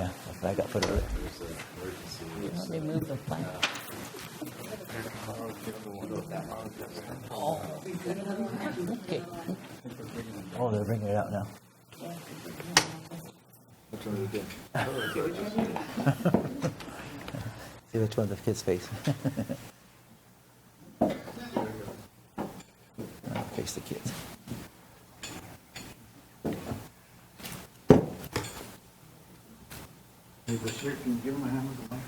Yeah, that's what I got put earlier. Let me move the flag. Oh, okay. Oh, they're bringing it out now. Which one did See which one's the kid's face. Face the kids. Hey, Bashir, can you give him a hand with the mic?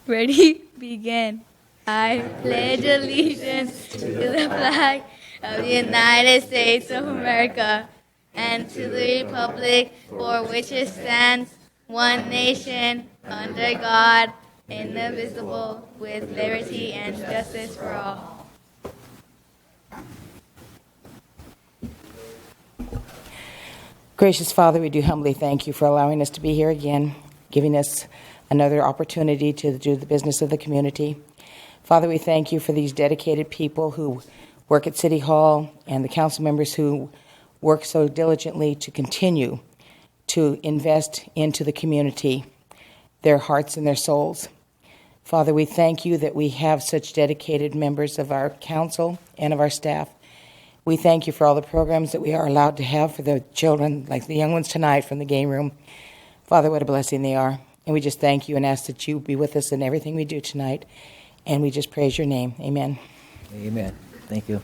Ready? Begin. I pledge allegiance to the flag of the United States of America and to the republic for which it stands, one nation, under God, indivisible, with liberty and justice for all. Gracious Father, we do humbly thank you for allowing us to be here again, giving us another opportunity to do the business of the community. Father, we thank you for these dedicated people who work at City Hall and the council members who work so diligently to continue to invest into the community, their hearts and their souls. Father, we thank you that we have such dedicated members of our council and of our staff. We thank you for all the programs that we are allowed to have for the children, like the young ones tonight from the game room. Father, what a blessing they are. And we just thank you and ask that you be with us in everything we do tonight. And we just praise your name. Amen. Amen. Thank you.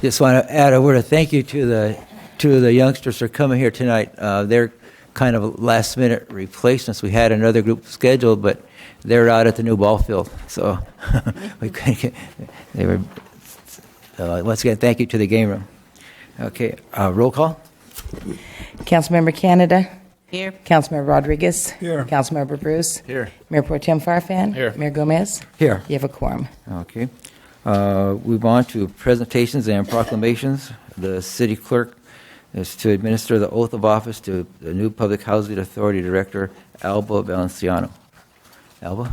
Just want to add a word of thank you to the youngsters for coming here tonight. They're kind of last minute replacements. We had another group scheduled, but they're out at the new ball field. So we couldn't get, they were. Once again, thank you to the game room. Okay, roll call. Councilmember Canada. Here. Councilmember Rodriguez. Here. Councilmember Bruce. Here. Mayor Pro Tem Farfan. Here. Mayor Gomez. Here. You have a quorum. Okay. Move on to presentations and proclamations. The city clerk is to administer the oath of office to the new Public Housing Authority Director, Alba Valenciano. Alba?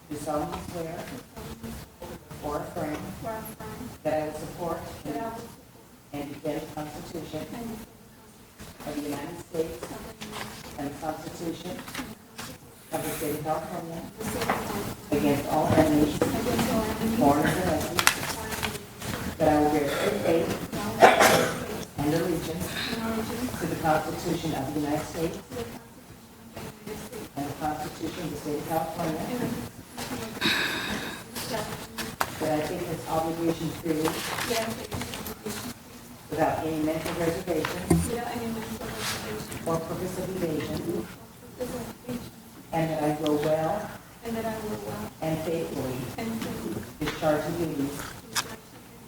Do solemnly swear or affirm that I will support and defend the Constitution of the United States and the Constitution of the State of California against all enemies, foreign and domestic, that I will bear true faith and allegiance to the Constitution of the United States and the Constitution of the State of California, that I take this obligation freely without any mental reservation or purpose of evasion, and that I will well and faithfully discharge the duties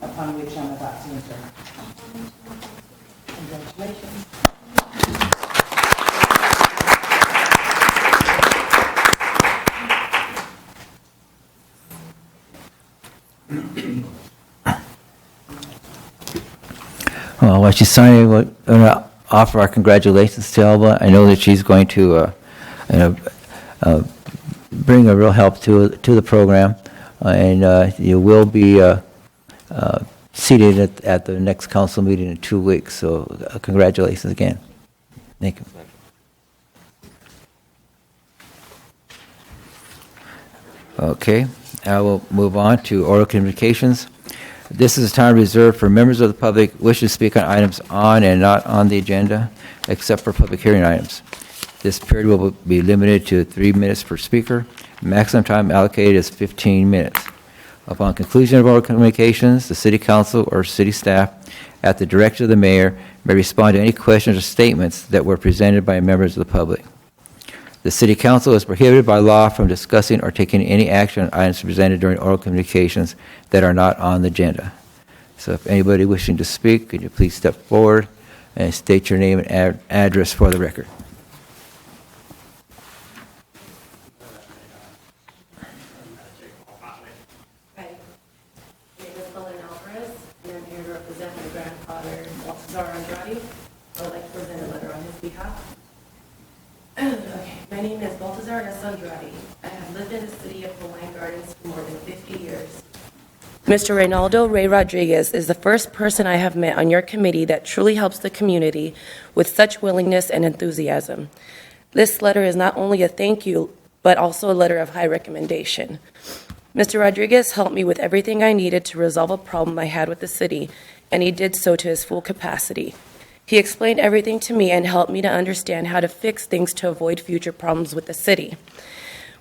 upon which I'm about to enter. Congratulations. Well, while she's signing, we're going to offer our congratulations to Alba. I know that she's going to bring a real help to the program, and you will be seated at the next council meeting in 2 weeks. So congratulations again. Thank you. Okay, I will move on to oral communications. This is a time reserved for members of the public wishing to speak on items on and not on the agenda, except for public hearing items. This period will be limited to 3 minutes per speaker. Maximum time allocated is 15 minutes. Upon conclusion of oral communications, the city council or city staff, at the direction of the mayor, may respond to any questions or statements that were presented by members of the public. The city council is prohibited by law from discussing or taking any action on items presented during oral communications that are not on the agenda. So if anybody wishing to speak, could you please step forward and state your name and address for the record. Hi, my name is Helen Alvarez, and I'm here to represent my grandfather, Baltazar Andrade. I would like to present a letter on his behalf. Okay, my name is Baltazar S. Andrade. I have lived in the city of Hawaiian Gardens for more than 50 years. Mr. Reynaldo Ray Rodriguez is the first person I have met on your committee that truly helps the community with such willingness and enthusiasm. This letter is not only a thank you, but also a letter of high recommendation. Mr. Rodriguez helped me with everything I needed to resolve a problem I had with the city, and he did so to his full capacity. He explained everything to me and helped me to understand how to fix things to avoid future problems with the city.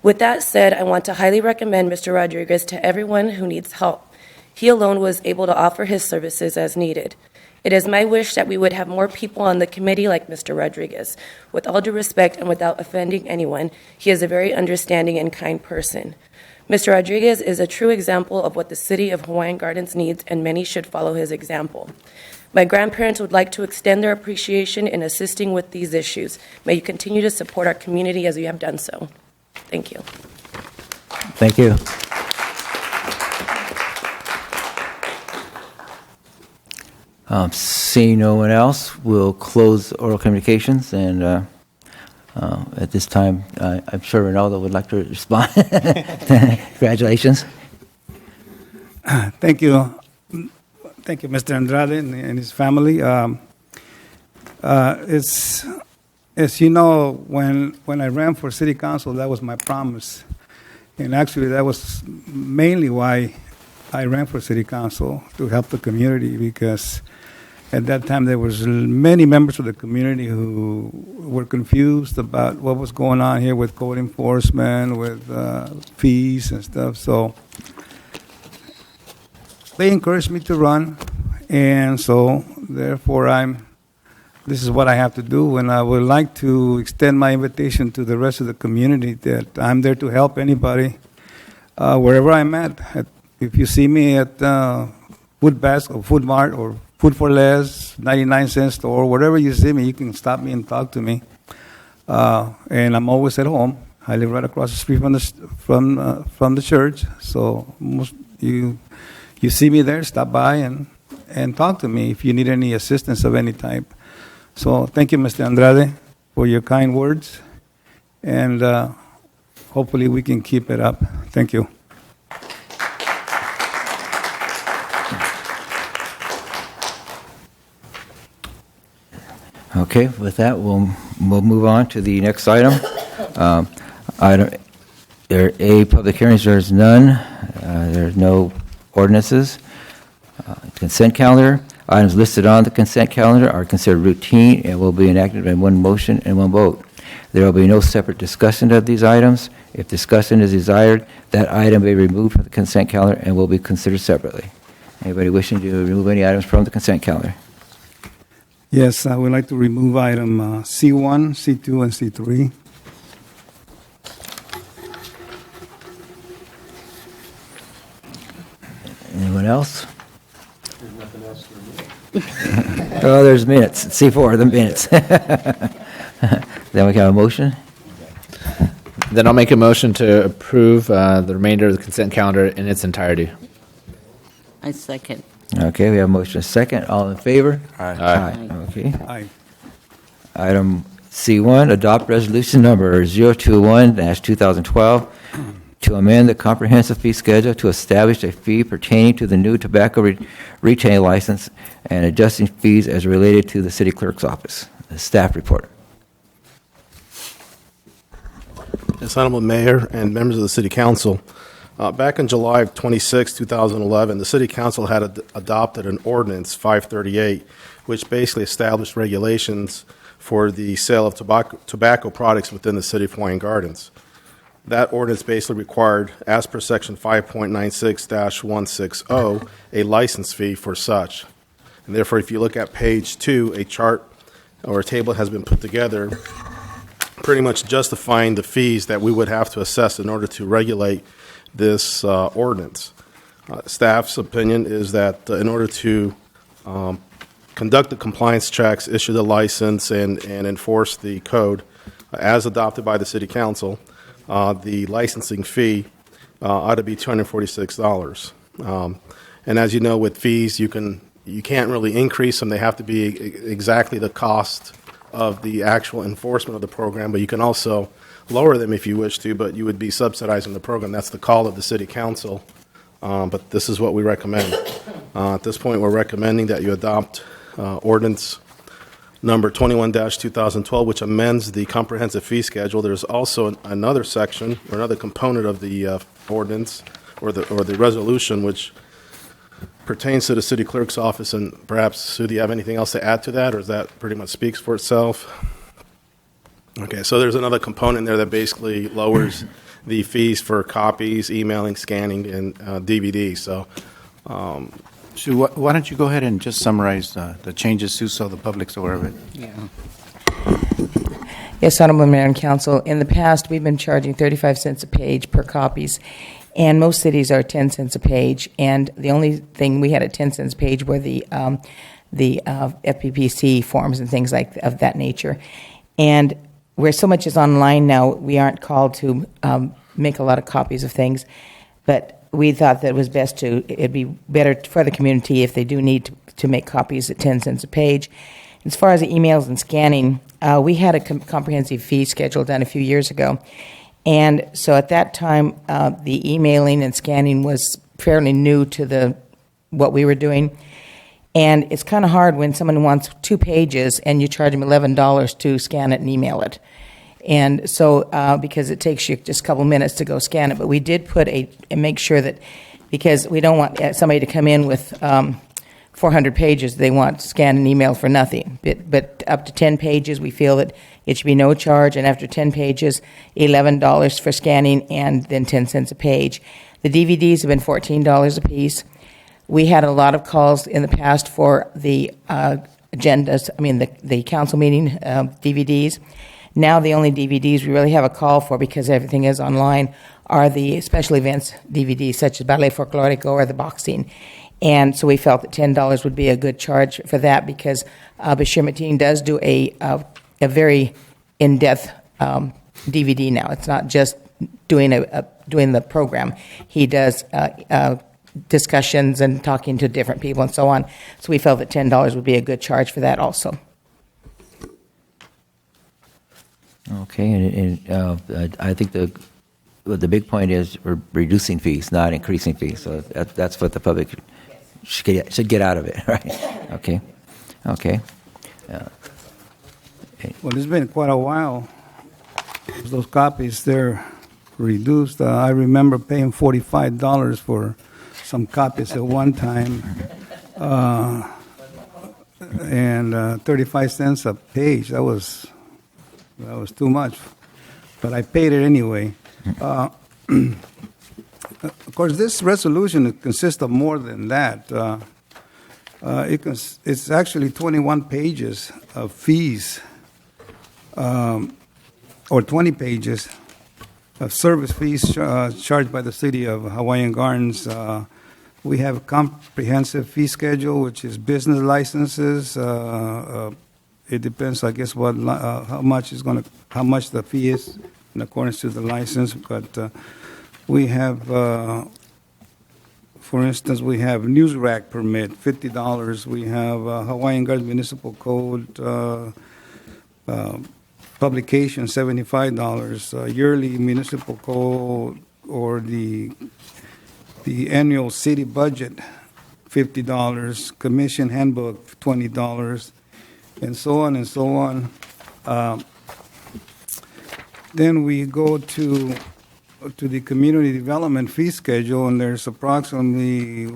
With that said, I want to highly recommend Mr. Rodriguez to everyone who needs help. He alone was able to offer his services as needed. It is my wish that we would have more people on the committee like Mr. Rodriguez. With all due respect and without offending anyone, he is a very understanding and kind person. Mr. Rodriguez is a true example of what the city of Hawaiian Gardens needs, and many should follow his example. My grandparents would like to extend their appreciation in assisting with these issues. May you continue to support our community as you have done so. Thank you. Thank you. Seeing no one else, we'll close oral communications, and at this time, I'm sure Ronaldo would like to respond. Congratulations. Thank you. Thank you, Mr. Andrade and his family. As you know, when I ran for city council, that was my promise. And actually, that was mainly why I ran for city council, to help the community, because at that time there was many members of the community who were confused about what was going on here with code enforcement, with fees and stuff. So they encouraged me to run, and so therefore this is what I have to do, and I would like to extend my invitation to the rest of the community that I'm there to help anybody wherever I'm at. If you see me at Food Basket or Food Mart or Food for Less, 99-cent store, wherever you see me, you can stop me and talk to me. And I'm always at home. I live right across the street from the church, so you see me there, stop by and talk to me if you need any assistance of any type. So thank you, Mr. Andrade, for your kind words, and hopefully we can keep it up. Thank you. Okay, with that, we'll move on to the next item. There are public hearings. There's none. There's no ordinances. Consent calendar. Items listed on the consent calendar are considered routine and will be enacted in one motion and one vote. There will be no separate discussion of these items. If discussion is desired, that item may be removed from the consent calendar and will be considered separately. Anybody wishing to remove any items from the consent calendar? Yes, I would like to remove item C1, C2, and C3. Anyone else? There's nothing else to remove. Oh, there's minutes. C4, the minutes. Then we can have a motion. Then I'll make a motion to approve the remainder of the consent calendar in its entirety. I second. Okay, we have a motion second. All in favor? Aye. Okay. Aye. Item C1, adopt resolution number 021-2012 to amend the comprehensive fee schedule to establish a fee pertaining to the new tobacco retail license and adjusting fees as related to the city clerk's office. The staff report. Yes, Honorable Mayor and members of the City Council, Back in July of 26, 2011, the City Council had adopted an ordinance, 538, which basically established regulations for the sale of tobacco products within the City of Hawaiian Gardens. That ordinance basically required, as per Section 5.96-160, a license fee for such. And therefore, if you look at page 2, a chart or a table has been put together pretty much justifying the fees that we would have to assess in order to regulate this ordinance. Staff's opinion is that in order to conduct the compliance checks, issue the license, and enforce the code as adopted by the City Council, the licensing fee ought to be $246. And as you know, with fees, you can't really increase them. They have to be exactly the cost of the actual enforcement of the program, but you can also lower them if you wish to, but you would be subsidizing the program. That's the call of the City Council, but this is what we recommend. At this point, we're recommending that you adopt ordinance number 21-2012, which amends the comprehensive fee schedule. There's also another section or another component of the ordinance or the resolution which pertains to the city clerk's office. And perhaps, Sue, do you have anything else to add to that, or is that pretty much speaks for itself? Okay, so there's another component there that basically lowers the fees for copies, emailing, scanning, and DVDs. So, Sue, why don't you go ahead and just summarize the changes, Sue, so the public's aware of it? Yes, Honorable Mayor and Council. In the past, we've been charging 35 cents a page per copies, and most cities are 10 cents a page. And the only thing we had at 10 cents a page were the FPPC forms and things like of that nature. And where so much is online now, we aren't called to make a lot of copies of things, but we thought that it was best it'd be better for the community if they do need to make copies at 10 cents a page. As far as the emails and scanning, we had a comprehensive fee schedule done a few years ago. And so at that time, the emailing and scanning was fairly new to what we were doing. And it's kind of hard when someone wants 2 pages and you charge them $11 to scan it and email it. And so, because it takes you just a couple minutes to go scan it, but we did put and make sure that, because we don't want somebody to come in with 400 pages, they want scanned and email for nothing. But up to 10 pages, we feel that it should be no charge, and after 10 pages, $11 for scanning and then 10 cents a page. The DVDs have been $14 a piece. We had a lot of calls in the past for the agendas, the council meeting DVDs. Now the only DVDs we really have a call for, because everything is online, are the special events DVDs, such as Ballet Folklorico or the boxing. And so we felt that $10 would be a good charge for that, because Bashir Mateen does do a very in-depth DVD now. It's not just doing the program. He does discussions and talking to different people and so on. So we felt that $10 would be a good charge for that also. Okay, and I think the big point is we're reducing fees, not increasing fees. So that's what the public should get out of it, right? Okay. Well, it's been quite a while. Those copies, they're reduced. I remember paying $45 for some copies at one time, and 35 cents a page. That was too much, but I paid it anyway. Of course, this resolution consists of more than that. It's actually 21 pages of fees, or 20 pages of service fees charged by the City of Hawaiian Gardens. We have a comprehensive fee schedule, which is business licenses. It depends, I guess, how much the fee is in accordance to the license. But we have, for instance, we have news rack permit, $50. We have Hawaiian Gardens Municipal Code publication, $75. Yearly municipal code or the annual city budget, $50. Commission handbook, $20. And so on and so on. Then we go to to the community development fee schedule, and there's approximately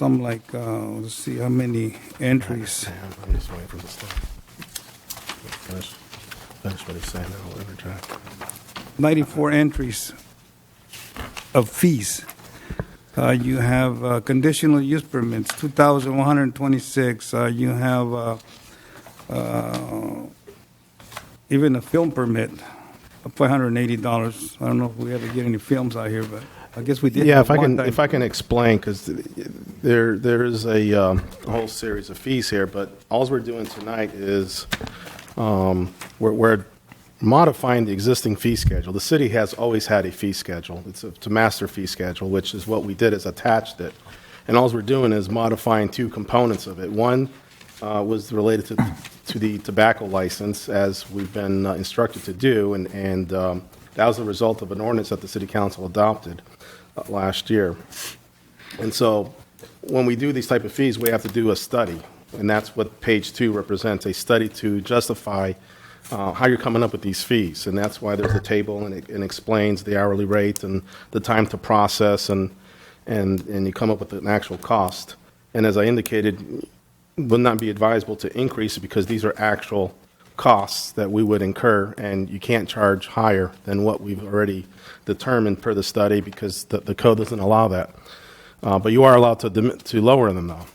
let's see how many entries. I'm just waiting for this thing. Finish what he's saying, then I'll interject. 94 entries of fees. You have conditional use permits, 2,126. You have even a film permit of $580. I don't know if we ever get any films out here, but I guess we did. Yeah, have if I one can, time. if I can explain, because there is a whole series of fees here, but all we're doing tonight is we're modifying the existing fee schedule. The city has always had a fee schedule. It's a master fee schedule, which is what we did is attached it, and all we're doing is modifying two components of it. One was related to the tobacco license, as we've been instructed to do, and that was the result of an ordinance that the city council adopted last year. And so when we do these type of fees, we have to do a study, and that's what page 2 represents, a study to justify how you're coming up with these fees. And that's why there's a table, and it explains the hourly rate and the time to process, and you come up with an actual cost. And as I indicated, would not be advisable to increase it because these are actual costs that we would incur, and you can't charge higher than what we've already determined per the study because the code doesn't allow that. But you are allowed to lower them, though,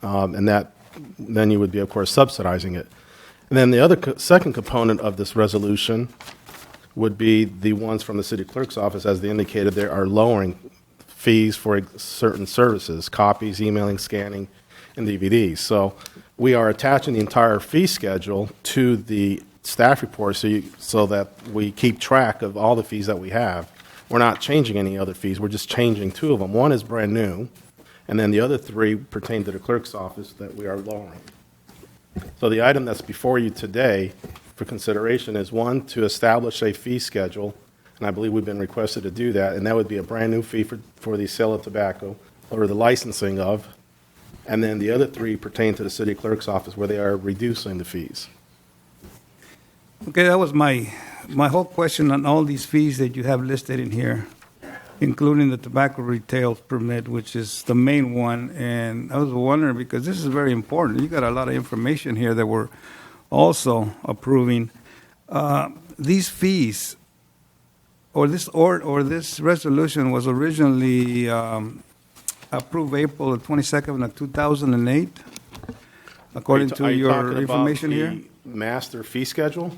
and that then you would be, of course, subsidizing it. And then the other second component of this resolution would be the ones from the city clerk's office. As they indicated, they are lowering fees for certain services, copies, emailing, scanning, and DVDs. So we are attaching the entire fee schedule to the staff report so that we keep track of all the fees that we have. We're not changing any other fees. We're just changing 2 of them. One is brand new, and then the other 3 pertain to the clerk's office that we are lowering. So the item that's before you today for consideration is, 1, to establish a fee schedule, and I believe we've been requested to do that, and that would be a brand new fee for the sale of tobacco or the licensing of. And then the other 3 pertain to the city clerk's office, where they are reducing the fees. Okay, that was my whole question on all these fees that you have listed in here, including the tobacco retail permit, which is the main one. And I was wondering, because this is very important, you got a lot of information here that we're also approving. These fees, or this resolution was originally approved April 22nd of 2008, according to Are you your talking about information here? the master fee schedule?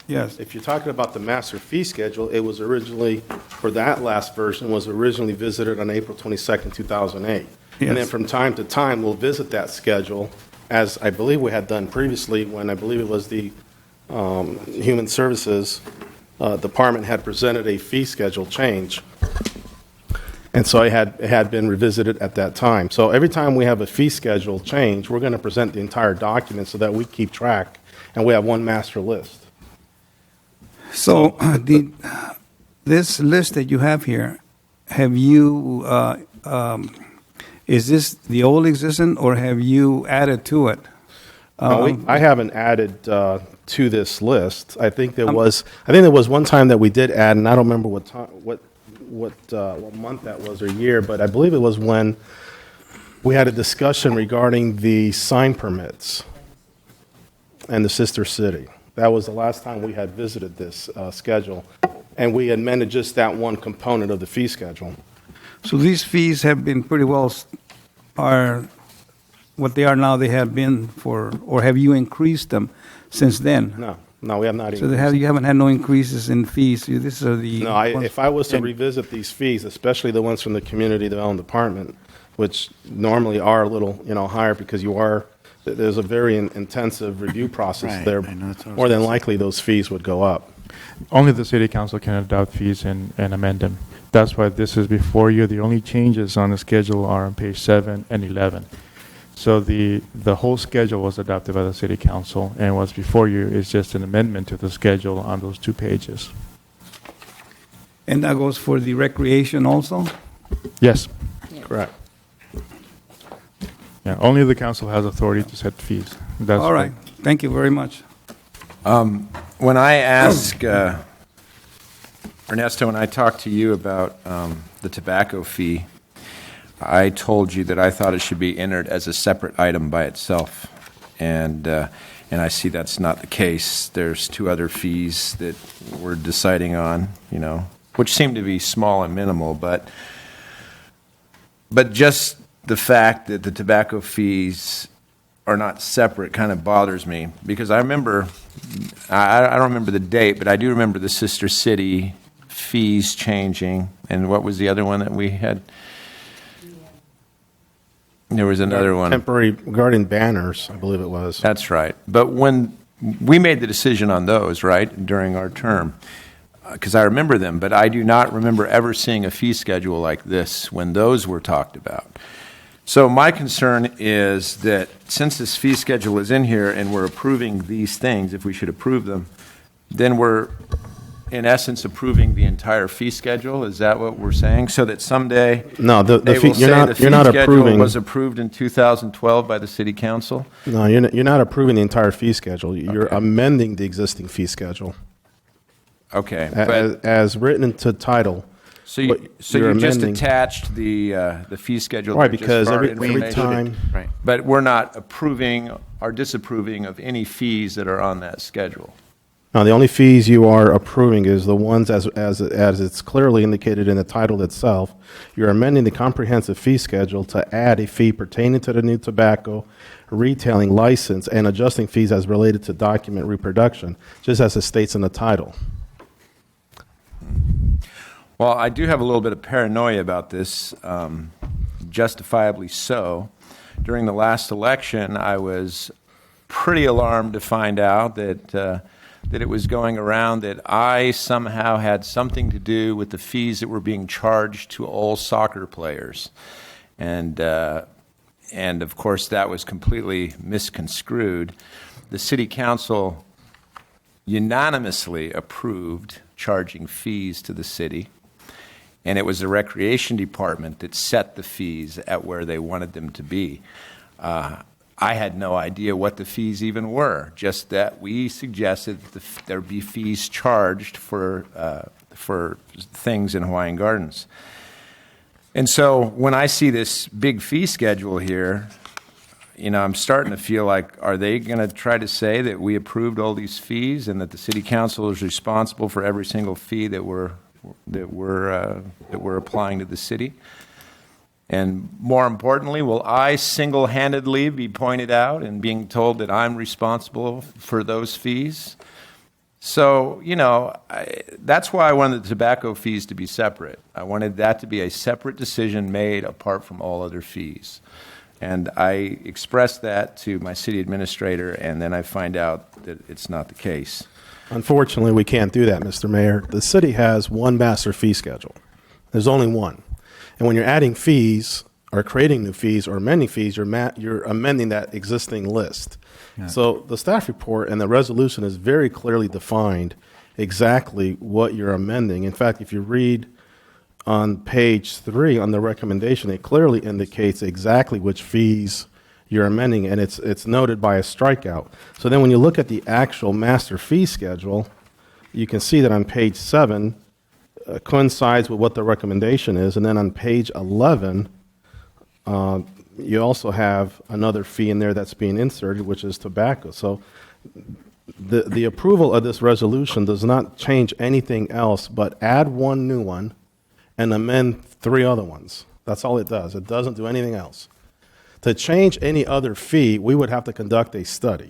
Yes. If you're talking about the master fee schedule, it was originally, for that last version, was originally visited on April 22nd, 2008. Yes. And then from time to time, we'll visit that schedule, as I believe we had done previously when I believe it was the Human Services Department had presented a fee schedule change. And so it had been revisited at that time. So every time we have a fee schedule change, we're going to present the entire document so that we keep track and we have one master list. So this list that you have here, have you, is this the old existing, or have you added to it? No, I haven't added to this list. I think there was one time that we did add, and I don't remember what month that was or year, but I believe it was when we had a discussion regarding the sign permits and the sister city. That was the last time we had visited this schedule, and we amended just that one component of the fee schedule. So these fees have been pretty well, are what they are now, they have been for, or have you increased them since then? No, we have not. So you haven't had no increases in fees? These are the No, if I was to revisit these fees, especially the ones from the Community Development Department, which normally are a little, higher because there's a very intensive review process Right, there. I know, that's what I was More than gonna say. likely, those fees would go up. Only the city council can adopt fees and amend them. That's why this is before you. The only changes on the schedule are on page 7 and 11. So the whole schedule was adopted by the city council, and what's before you is just an amendment to the schedule on those 2 pages. And that goes for the recreation also? Yes. Correct. Yeah, only the council has authority to set fees. That's All right, thank you very much. When I ask Ernesto, when I talked to you about the tobacco fee, I told you that I thought it should be entered as a separate item by itself. And I see that's not the case. There's two other fees that we're deciding on, which seem to be small and minimal, but just the fact that the tobacco fees are not separate kind of bothers me, because I remember, I don't remember the date, but I do remember the sister city fees changing. And what was the other one that we had? There was another one. Temporary regarding banners, I believe it was. That's right. But when we made the decision on those, right, during our term, because I remember them, but I do not remember ever seeing a fee schedule like this when those were talked about. So my concern is that since this fee schedule is in here and we're approving these things, if we should approve them, then we're, in essence, approving the entire fee schedule. Is that what we're saying? So that someday No, the they fee, will you're say not, the fee you're not schedule approving. was approved in 2012 by the city council? No, you're not approving the entire fee schedule. You're Okay. amending the existing fee schedule. Okay. As written into title. So But you you're just amending- attached the fee schedule. Right, there just because for our every information. time, Right. But we're not approving or disapproving of any fees that are on that schedule. no, the only fees you are approving is the ones as it's clearly indicated in the title itself. You're amending the comprehensive fee schedule to add a fee pertaining to the new tobacco retailing license and adjusting fees as related to document reproduction, just as it states in the title. Well, I do have a little bit of paranoia about this, justifiably so. During the last election, I was pretty alarmed to find out that it was going around that I somehow had something to do with the fees that were being charged to all soccer players. And of course, that was completely misconstrued. The city council unanimously approved charging fees to the city. And it was the recreation department that set the fees at where they wanted them to be. I had no idea what the fees even were, just that we suggested that there be fees charged for things in Hawaiian Gardens. And so when I see this big fee schedule here, I'm starting to feel like, are they going to try to say that we approved all these fees and that the city council is responsible for every single fee that we're applying to the city? And more importantly, will I single-handedly be pointed out and being told that I'm responsible for those fees? So, that's why I wanted the tobacco fees to be separate. I wanted that to be a separate decision made apart from all other fees. And I expressed that to my city administrator, and then I find out that it's not the case. Unfortunately, we can't do that, Mr. Mayor. The city has one master fee schedule. There's only one. And when you're adding fees or creating new fees or amending fees, you're amending that existing list. Yeah. So the staff report and the resolution is very clearly defined exactly what you're amending. In fact, if you read on page 3 on the recommendation, it clearly indicates exactly which fees you're amending, and it's noted by a strikeout. So then when you look at the actual master fee schedule, you can see that on page 7 coincides with what the recommendation is, and then on page 11, you also have another fee in there that's being inserted, which is tobacco. So the approval of this resolution does not change anything else but add one new one and amend 3 other ones. That's all it does. It doesn't do anything else. To change any other fee, we would have to conduct a study,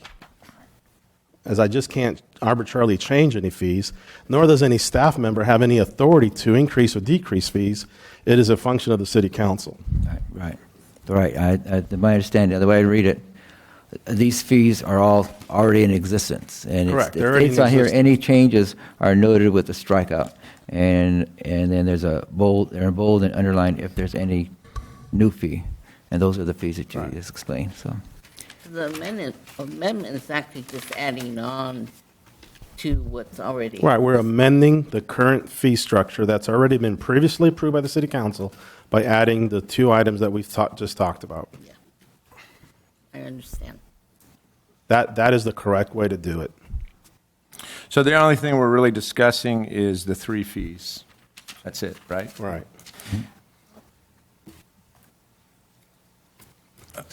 as I just can't arbitrarily change any fees, nor does any staff member have any authority to increase or decrease fees. It is a function of the city council. Right. My understanding, the way I read it, these fees are all already in existence. And Correct. it states on here, any changes are noted with a strikeout. And then there's they're in bold and underlined if there's any new fee. And those are the fees that you just explained. So The amendment is actually just adding on to what's already. Right, we're amending the current fee structure that's already been previously approved by the city council by adding the 2 items that we've just talked about. Yeah. I understand. That is the correct way to do it. So the only thing we're really discussing is the 3 fees. That's it, right? Right.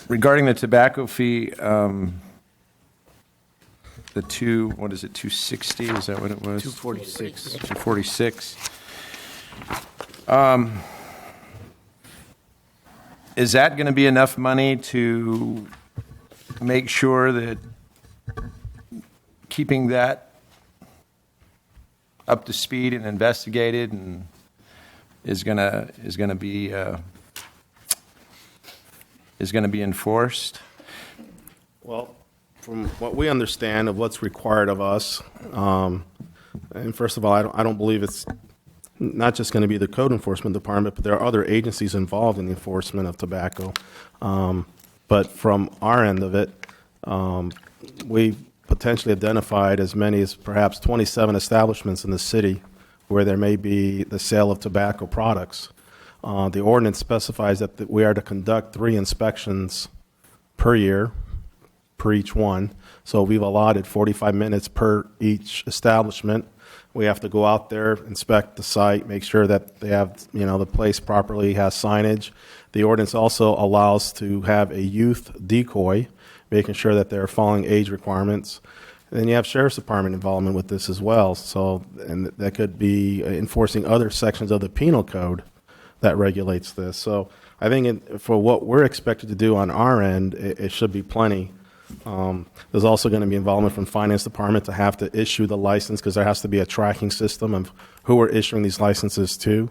Regarding the tobacco fee, the 260, is that what it was? 246. 246. Is that going to be enough money to make sure that keeping that up to speed and investigated and is going to be enforced? Well, from what we understand of what's required of us, and first of all, I don't believe it's not just going to be the code enforcement department, but there are other agencies involved in the enforcement of tobacco. But from our end of it, we potentially identified as many as perhaps 27 establishments in the city where there may be the sale of tobacco products. The ordinance specifies that we are to conduct 3 inspections per year, per each one. So we've allotted 45 minutes per each establishment. We have to go out there, inspect the site, make sure that they have, the place properly has signage. The ordinance also allows to have a youth decoy, making sure that they're following age requirements. And then you have Sheriff's Department involvement with this as well. So, and that could be enforcing other sections of the penal code that regulates this. So I think for what we're expected to do on our end, it should be plenty. There's also going to be involvement from Finance Department to have to issue the license because there has to be a tracking system of who we're issuing these licenses to.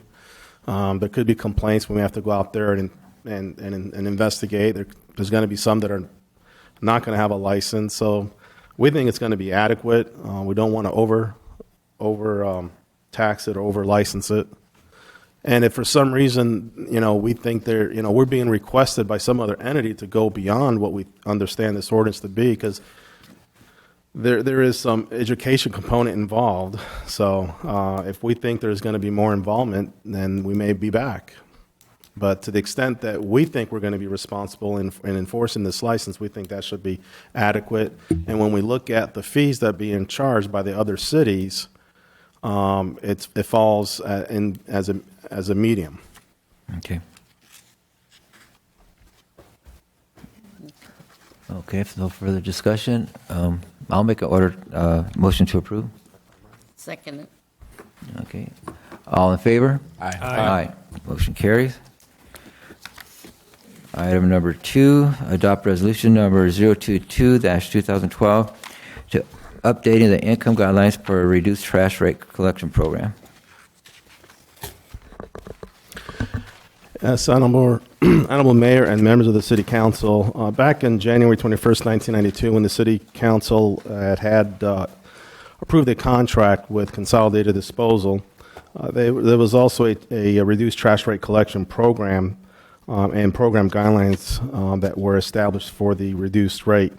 There could be complaints when we have to go out there and investigate. There's going to be some that are not going to have a license. So we think it's going to be adequate. We don't want to over tax it or over license it. And if for some reason, we think we're being requested by some other entity to go beyond what we understand this ordinance to be, because there is some education component involved. So if we think there's going to be more involvement, then we may be back. But to the extent that we think we're going to be responsible in enforcing this license, we think that should be adequate. And when we look at the fees that are being charged by the other cities, it falls in as a medium. Okay. Okay, if no further discussion, I'll make a motion to approve. Second it. Okay. All in favor? Aye. Aye. Motion carries. Item number 2, adopt resolution number 022-2012 to updating the income guidelines for a reduced trash rate collection program. Yes, Honorable Mayor and members of the City Council, back in January 21st, 1992, when the City Council had approved a contract with Consolidated Disposal, there was also a reduced trash rate collection program and program guidelines that were established for the reduced rate.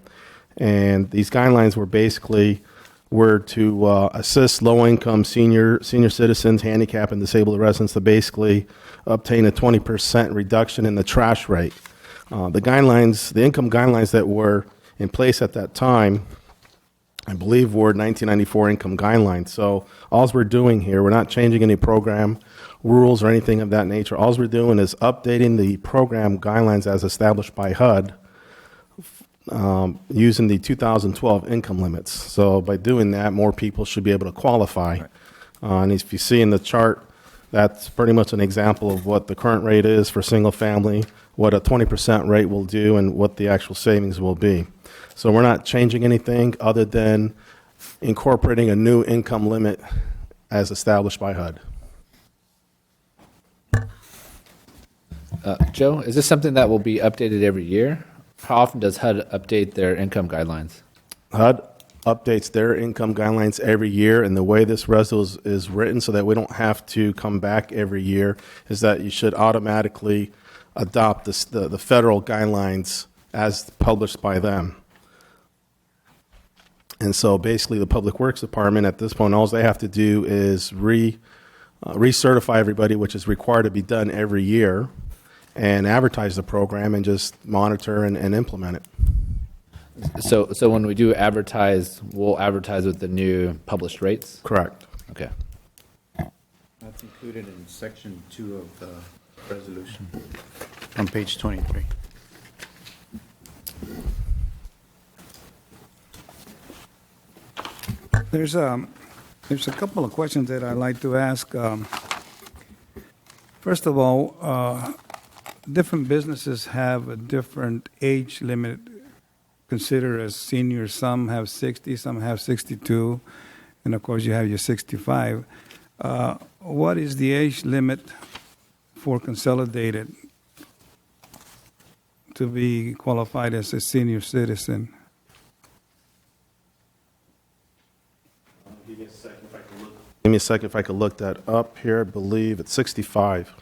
And these guidelines were to assist low-income senior citizens, handicapped and disabled residents to basically obtain a 20% reduction in the trash rate. The income guidelines that were in place at that time, I believe, were 1994 income guidelines. So all we're doing here, we're not changing any program rules or anything of that nature. All we're doing is updating the program guidelines as established by HUD, using the 2012 income limits. So by doing that, more people should be able to qualify. Right. And if you see in the chart, that's pretty much an example of what the current rate is for single family, what a 20% rate will do, and what the actual savings will be. So we're not changing anything other than incorporating a new income limit as established by HUD. Joe, is this something that will be updated every year? How often does HUD update their income guidelines? HUD updates their income guidelines every year, and the way this resolution is written so that we don't have to come back every year is that you should automatically adopt the federal guidelines as published by them. And so basically the Public Works Department at this point, all they have to do is recertify everybody, which is required to be done every year, and advertise the program and just monitor and implement it. So when we do advertise, we'll advertise with the new published rates? Correct. Okay. That's included in section 2 of the resolution on page 23. There's a couple of questions that I'd like to ask. First of all, different businesses have a different age limit considered as seniors. Some have 60, some have 62, and of course you have your 65. What is the age limit for Consolidated to be qualified as a senior citizen? Give me a second if I could look that up here. I believe it's 65.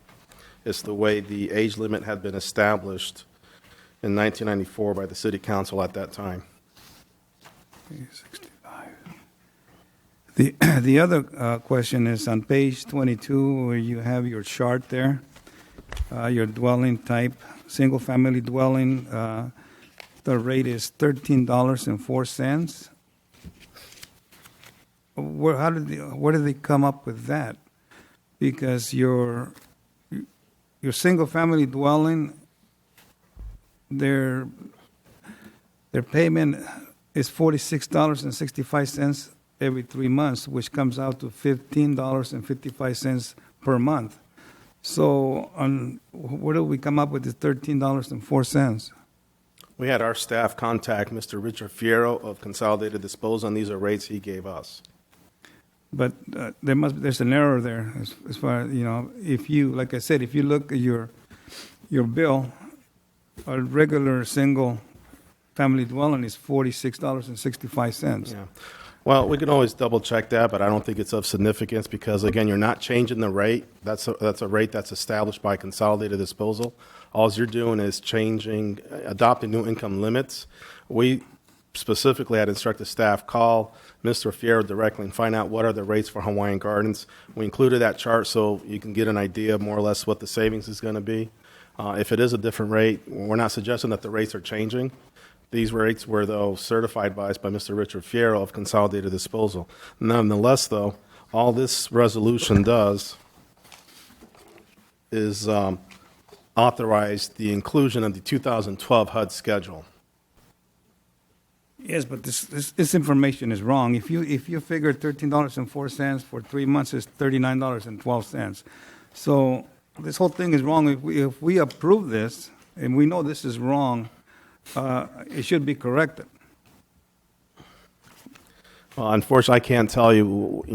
It's the way the age limit had been established in 1994 by the city council at that time. Okay, 65. The other question is on page 22, where you have your chart there, your dwelling type, single-family dwelling. The rate is $13.04. Where did they come up with that? Because your single-family dwelling, their payment is $46.65 every 3 months, which comes out to $15.55 per month. So, where do we come up with the $13.04? We had our staff contact Mr. Richard Fierro of Consolidated Disposal, and these are rates he gave us. But there's an error there as far as, if you, like I said, if you look at your bill, a regular single family dwelling is $46.65. Yeah. Well, we can always double check that, but I don't think it's of significance because, again, you're not changing the rate. That's a rate that's established by Consolidated Disposal. All you're doing is adopting new income limits. We specifically had instructed staff call Mr. Fierro directly and find out what are the rates for Hawaiian Gardens. We included that chart so you can get an idea more or less what the savings is going to be. If it is a different rate, we're not suggesting that the rates are changing. These rates were, though, certified by us by Mr. Richard Fierro of Consolidated Disposal. Nonetheless, though, all this resolution does is authorize the inclusion of the 2012 HUD schedule. Yes, but this information is wrong. If you figure $13.04 for 3 months is $39.12. So this whole thing is wrong. If we approve this and we know this is wrong, it should be corrected. Well, unfortunately, I can't tell you,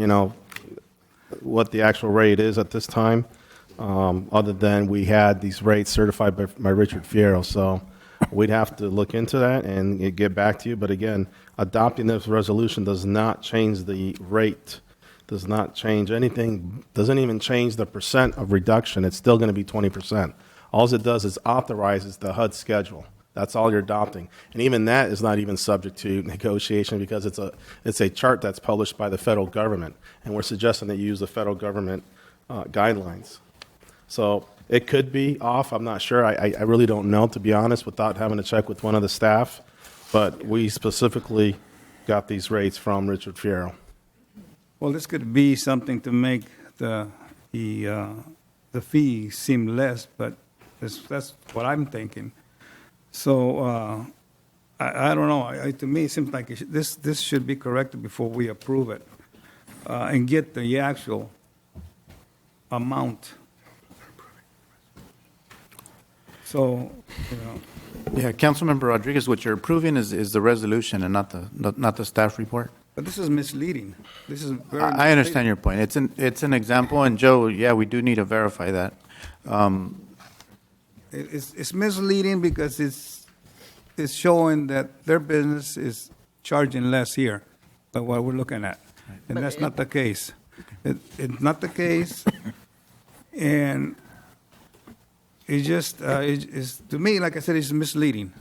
what the actual rate is at this time, other than we had these rates certified by Richard Fierro. So we'd have to look into that and get back to you. But again, adopting this resolution does not change the rate, does not change anything, doesn't even change the percent of reduction. It's still going to be 20%. All it does is authorizes the HUD schedule. That's all you're adopting. And even that is not even subject to negotiation because it's a chart that's published by the federal government. And we're suggesting that you use the federal government guidelines. So it could be off. I'm not sure. I really don't know, to be honest, without having to check with one of the staff. But we specifically got these rates from Richard Fierro. Well, this could be something to make the fee seem less, but that's what I'm thinking. So I don't know. To me, it seems like this should be corrected before we approve it and get the actual amount. So, Yeah, Councilmember Rodriguez, what you're approving is the resolution and not the staff report. But this is misleading. This is very. I understand your point. It's an example, and Joe, yeah, we do need to verify that. It's misleading because it's showing that their business is charging less here than what we're looking at, and that's not the case. It's not the case, and it's just it's to me, like I said, it's misleading.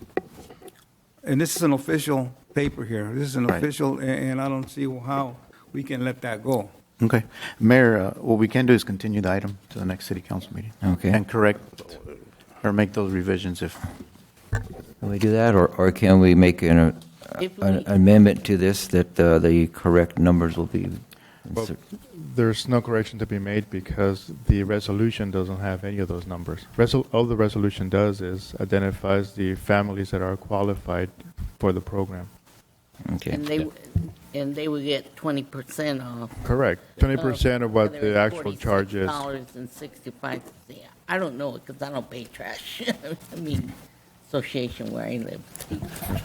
And this is an official paper here. This is an official, and I don't see how we can let that go. Okay. Mayor, what we can do is continue the item to the next city council meeting. Okay. And correct or make those revisions if. Can we do that, or can we make a If an we- amendment to this, that the correct numbers will be Well, there's no correction to be made because the resolution doesn't have any of those numbers. All the resolution does is identifies the families that are qualified for the program. Okay. And they would get 20% off. Correct. 20% of what the actual charge is. $46.65. I don't know because I don't pay trash. I mean, association where I live.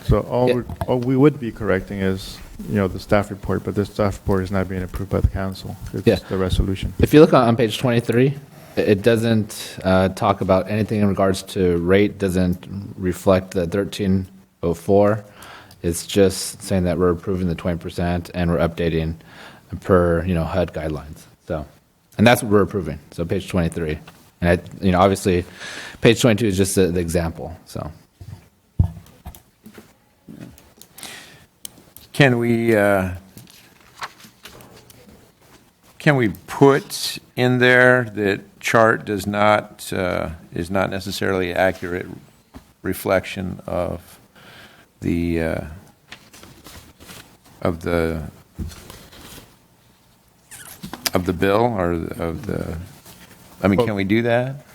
So all we would be correcting is, the staff report, but the staff report is not being approved by the council. It's Yeah. the resolution. If you look on page 23, it doesn't talk about anything in regards to rate, doesn't reflect the 1304. It's just saying that we're approving the 20% and we're updating per, HUD guidelines. So, and that's what we're approving. So page 23. And obviously, page 22 is just the example, so. Can we put in there that chart is not necessarily accurate reflection of the bill or of the? I mean, can we do that?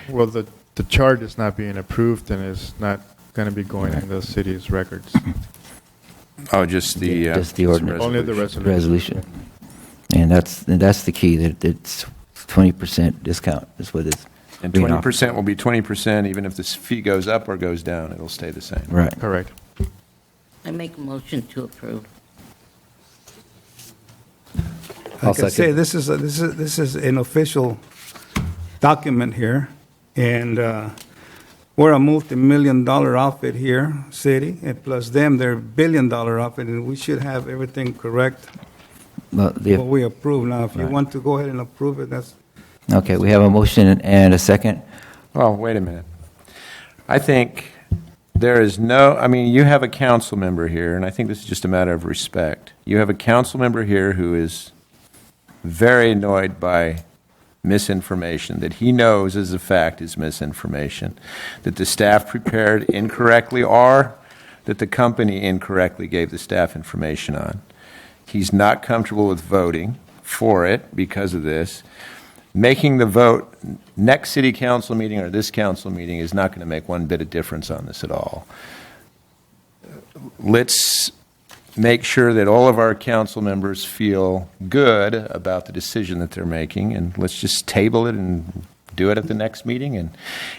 Well, the chart is not being approved and is not going to be going in the city's records. Oh, just the Just the ordinance. Only the Resolution. And that's the key, that it's 20% discount is what it's And being offered. 20% will be 20%, even if this fee goes up or goes down, it'll stay the same. Right. Correct. I make a motion to approve. I'll Like I say, second. this is an official document here, and we're a multi-million-dollar outfit here, city, and plus them, they're billion-dollar outfit, and we should have everything correct, Well, what we approve. Now, if you Right. want to go ahead and approve it, that's, Okay, we have a motion and a second. Well, wait a minute. I think there is you have a council member here, and I think this is just a matter of respect. You have a council member here who is very annoyed by misinformation, that he knows as a fact is misinformation, that the staff prepared incorrectly or that the company incorrectly gave the staff information on. He's not comfortable with voting for it because of this. Making the vote next city council meeting or this council meeting is not going to make one bit of difference on this at all. Let's make sure that all of our council members feel good about the decision that they're making, and let's just table it and do it at the next meeting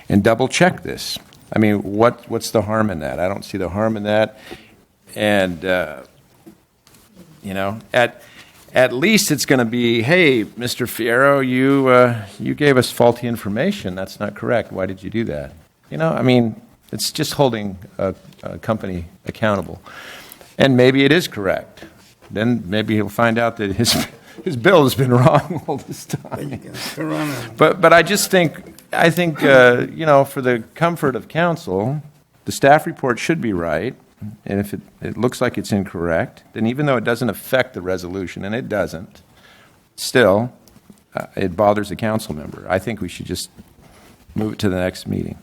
and double check this. I mean, what's the harm in that? I don't see the harm in that. And, at least it's going to be, hey, Mr. Fierro, you gave us faulty information. That's not correct. Why did you do that? It's just holding a company accountable. And maybe it is correct. Then maybe he'll find out that his bill has been wrong all this time. But I think for the comfort of council, the staff report should be right. And if it looks like it's incorrect, then even though it doesn't affect the resolution, and it doesn't, still, it bothers the council member. I think we should just move it to the next meeting.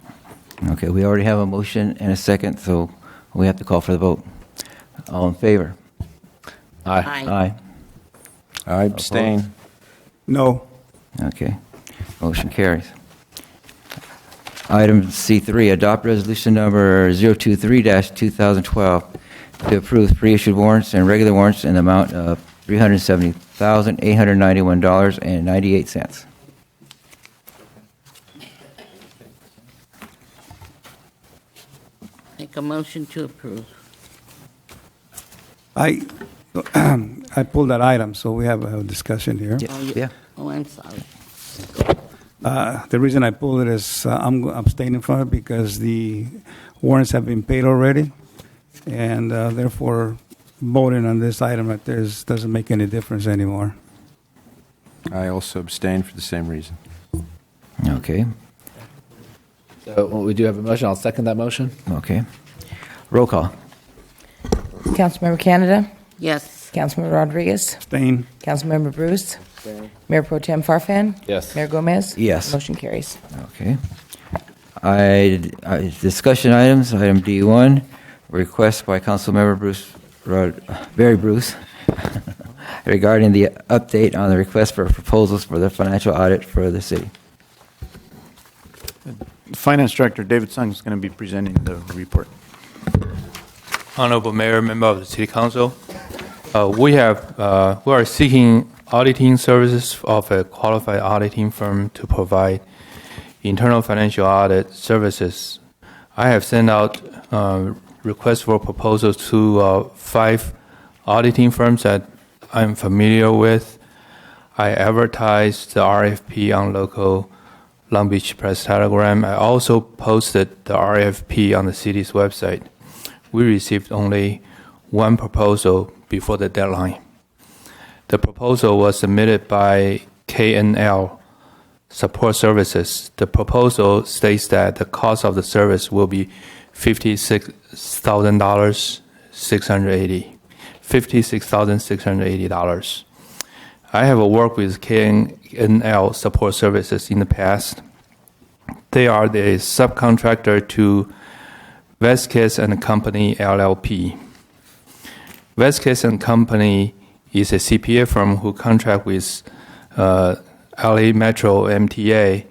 Okay, we already have a motion and a second, so we have to call for the vote. All in favor? Aye. Aye. I abstain. no. Okay, motion carries. Item C3, adopt resolution number 023-2012 to approve pre-issued warrants and regular warrants in the amount of $370,891.98. Make a motion to approve. I pulled that item, so we have a discussion here. Yeah. Oh, I'm sorry. The reason I pulled it is I'm abstaining from it because the warrants have been paid already, and therefore voting on this item right there doesn't make any difference anymore. I also abstain for the same reason. Okay, So we do have a motion. I'll second that motion. okay. Roll call. Councilmember Canada, Yes. Councilmember Rodriguez, Abstain. Councilmember Bruce, Mayor Pro Tem Farfan, Yes. Mayor Gomez. Yes. Motion carries. Okay. Discussion items, item D1, request by Councilmember Barry Bruce regarding the update on the request for proposals for the financial audit for the city. Finance Director David Sung is going to be presenting the report. Honorable Mayor, member of the City Council, we are seeking auditing services of a qualified auditing firm to provide internal financial audit services. I have sent out requests for proposals to 5 auditing firms that I'm familiar with. I advertised the RFP on local Long Beach Press Telegram. I also posted the RFP on the city's website. We received only 1 proposal before the deadline. The proposal was submitted by KNL Support Services. The proposal states that the cost of the service will be $56,680. I have worked with KNL Support Services in the past. They are the subcontractor to Vasquez and Company LLP. Vasquez and Company is a CPA firm who contract with LA Metro MTA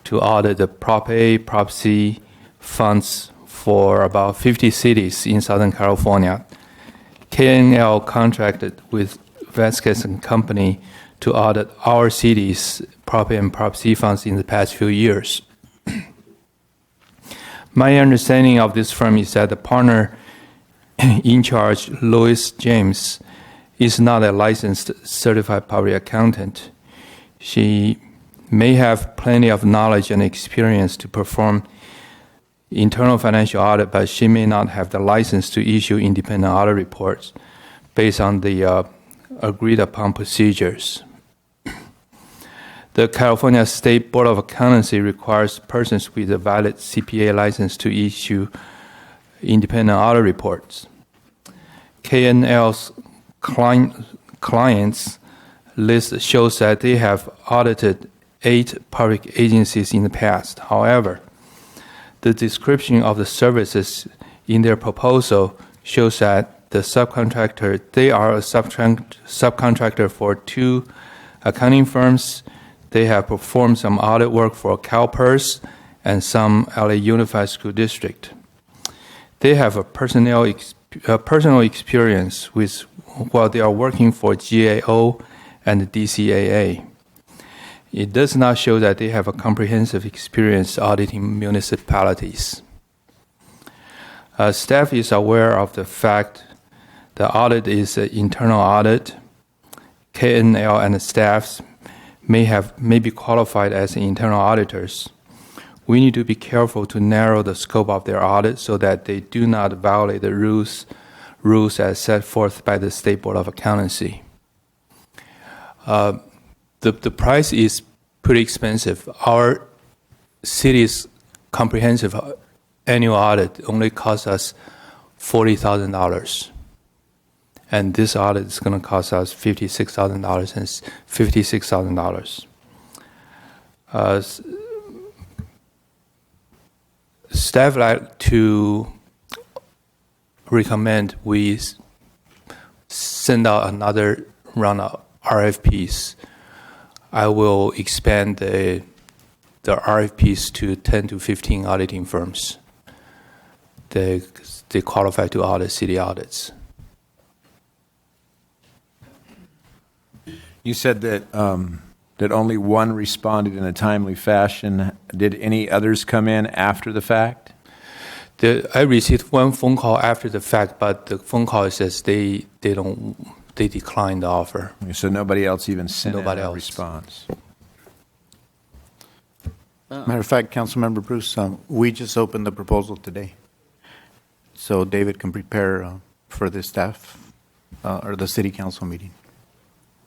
to audit the Prop A, Prop C funds for about 50 cities in Southern California. KNL contracted with Vasquez and Company to audit our city's Prop A and Prop C funds in the past few years. My understanding of this firm is that the partner in charge, Louis James, is not a licensed certified public accountant. She may have plenty of knowledge and experience to perform internal financial audit, but she may not have the license to issue independent audit reports based on the agreed upon procedures. The California State Board of Accountancy requires persons with a valid CPA license to issue independent audit reports. KNL's clients list shows that they have audited 8 public agencies in the past. However, the description of the services in their proposal shows that the subcontractor, they are a subcontractor for 2 accounting firms. They have performed some audit work for CalPERS and some LA Unified School District. They have a personal experience with while they are working for GAO and DCAA. It does not show that they have a comprehensive experience auditing municipalities. Staff is aware of the fact the audit is an internal audit. KNL and the staffs may be qualified as internal auditors. We need to be careful to narrow the scope of their audit so that they do not violate the rules as set forth by the State Board of Accountancy. The price is pretty expensive. Our city's comprehensive annual audit only costs us $40,000. And this audit is going to cost us $56,000 and $56,000. Staff like to recommend we send out another round of RFPs. I will expand the RFPs to 10 to 15 auditing firms. They qualify to audit city audits. You said that that only 1 responded in a timely fashion. Did any others come in after the fact? I received 1 phone call after the fact, but the phone call says they declined the offer. So nobody else even sent in Nobody a else. response. Matter of fact, Councilmember Bruce, we just opened the proposal today. So David can prepare for the staff or the city council meeting.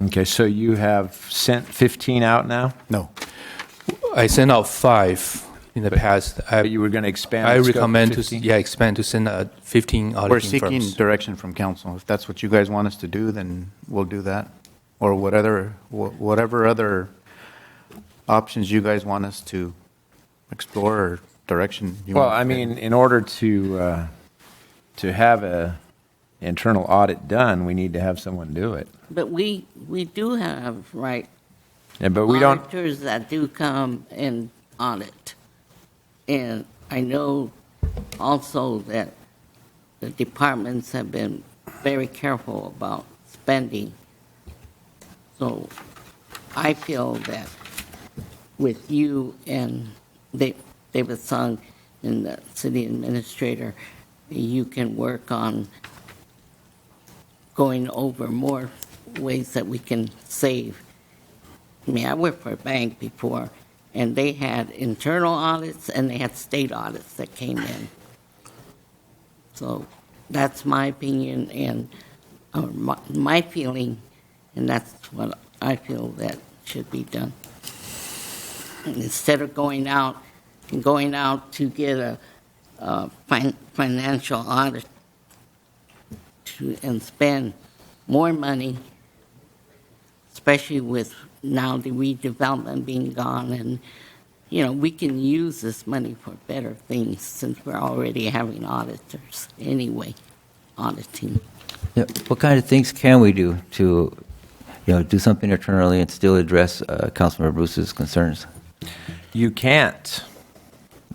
Okay, so you have sent 15 out now? No. I sent out 5 in the past. But you were going to expand I the scope to recommend 15? expand to send 15 auditing We're seeking firms. direction from council. If that's what you guys want us to do, then we'll do that. Or whatever other options you guys want us to explore or direction you Well, want. I mean, in order to to have a internal audit done, we need to have someone do it. But we do have, right, Yeah, but we don't, auditors that do come and audit. And I know also that the departments have been very careful about spending. So I feel that with you and David Sung and the city administrator, you can work on going over more ways that we can save. I mean, I worked for a bank before, and they had internal audits and they had state audits that came in. So that's my opinion and my feeling, and that's what I feel that should be done. And instead of going out to get a financial audit and spend more money, especially with now the redevelopment being gone, and we can use this money for better things since we're already having auditors anyway auditing. Yeah, what kind of things can we do to, do something internally and still address Councilmember Bruce's concerns? you can't.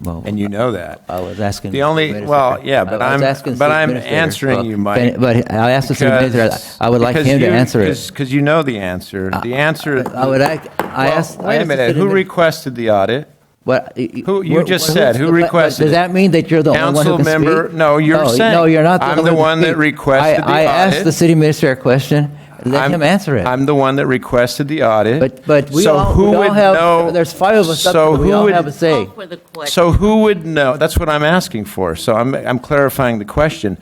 Well, And you know that. I was asking. The only, Administrator- well, yeah, but I was I'm, asking but city I'm administrator. answering Well, you, Mike. But I asked the city administrator, I would like him to answer it. Because you know the answer. The answer. I asked. Wait a minute, who requested the audit? What? Who- you just said, who requested Does it? that mean that you're the only one who Council can speak? member, no, you're saying. No, you're not. I'm the who one can that speak. requested the I asked audit. the city administrator a question. Let him answer it. I'm the one that requested the audit. But we So all, who we all would have, know- there's 5 of us up so there, we who all would- have a say. Call for the question. So who would know? That's what I'm asking for. So I'm clarifying the question.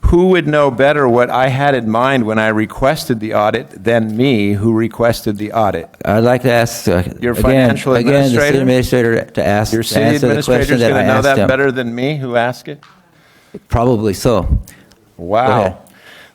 Who would know better what I had in mind when I requested the audit than me, who requested the audit? I'd like to ask, Your financial again, the city administrator? administrator to ask, Your to city answer the administrator's question that going I to know asked that him. better than me, who asked it? Probably so. Go Wow. ahead.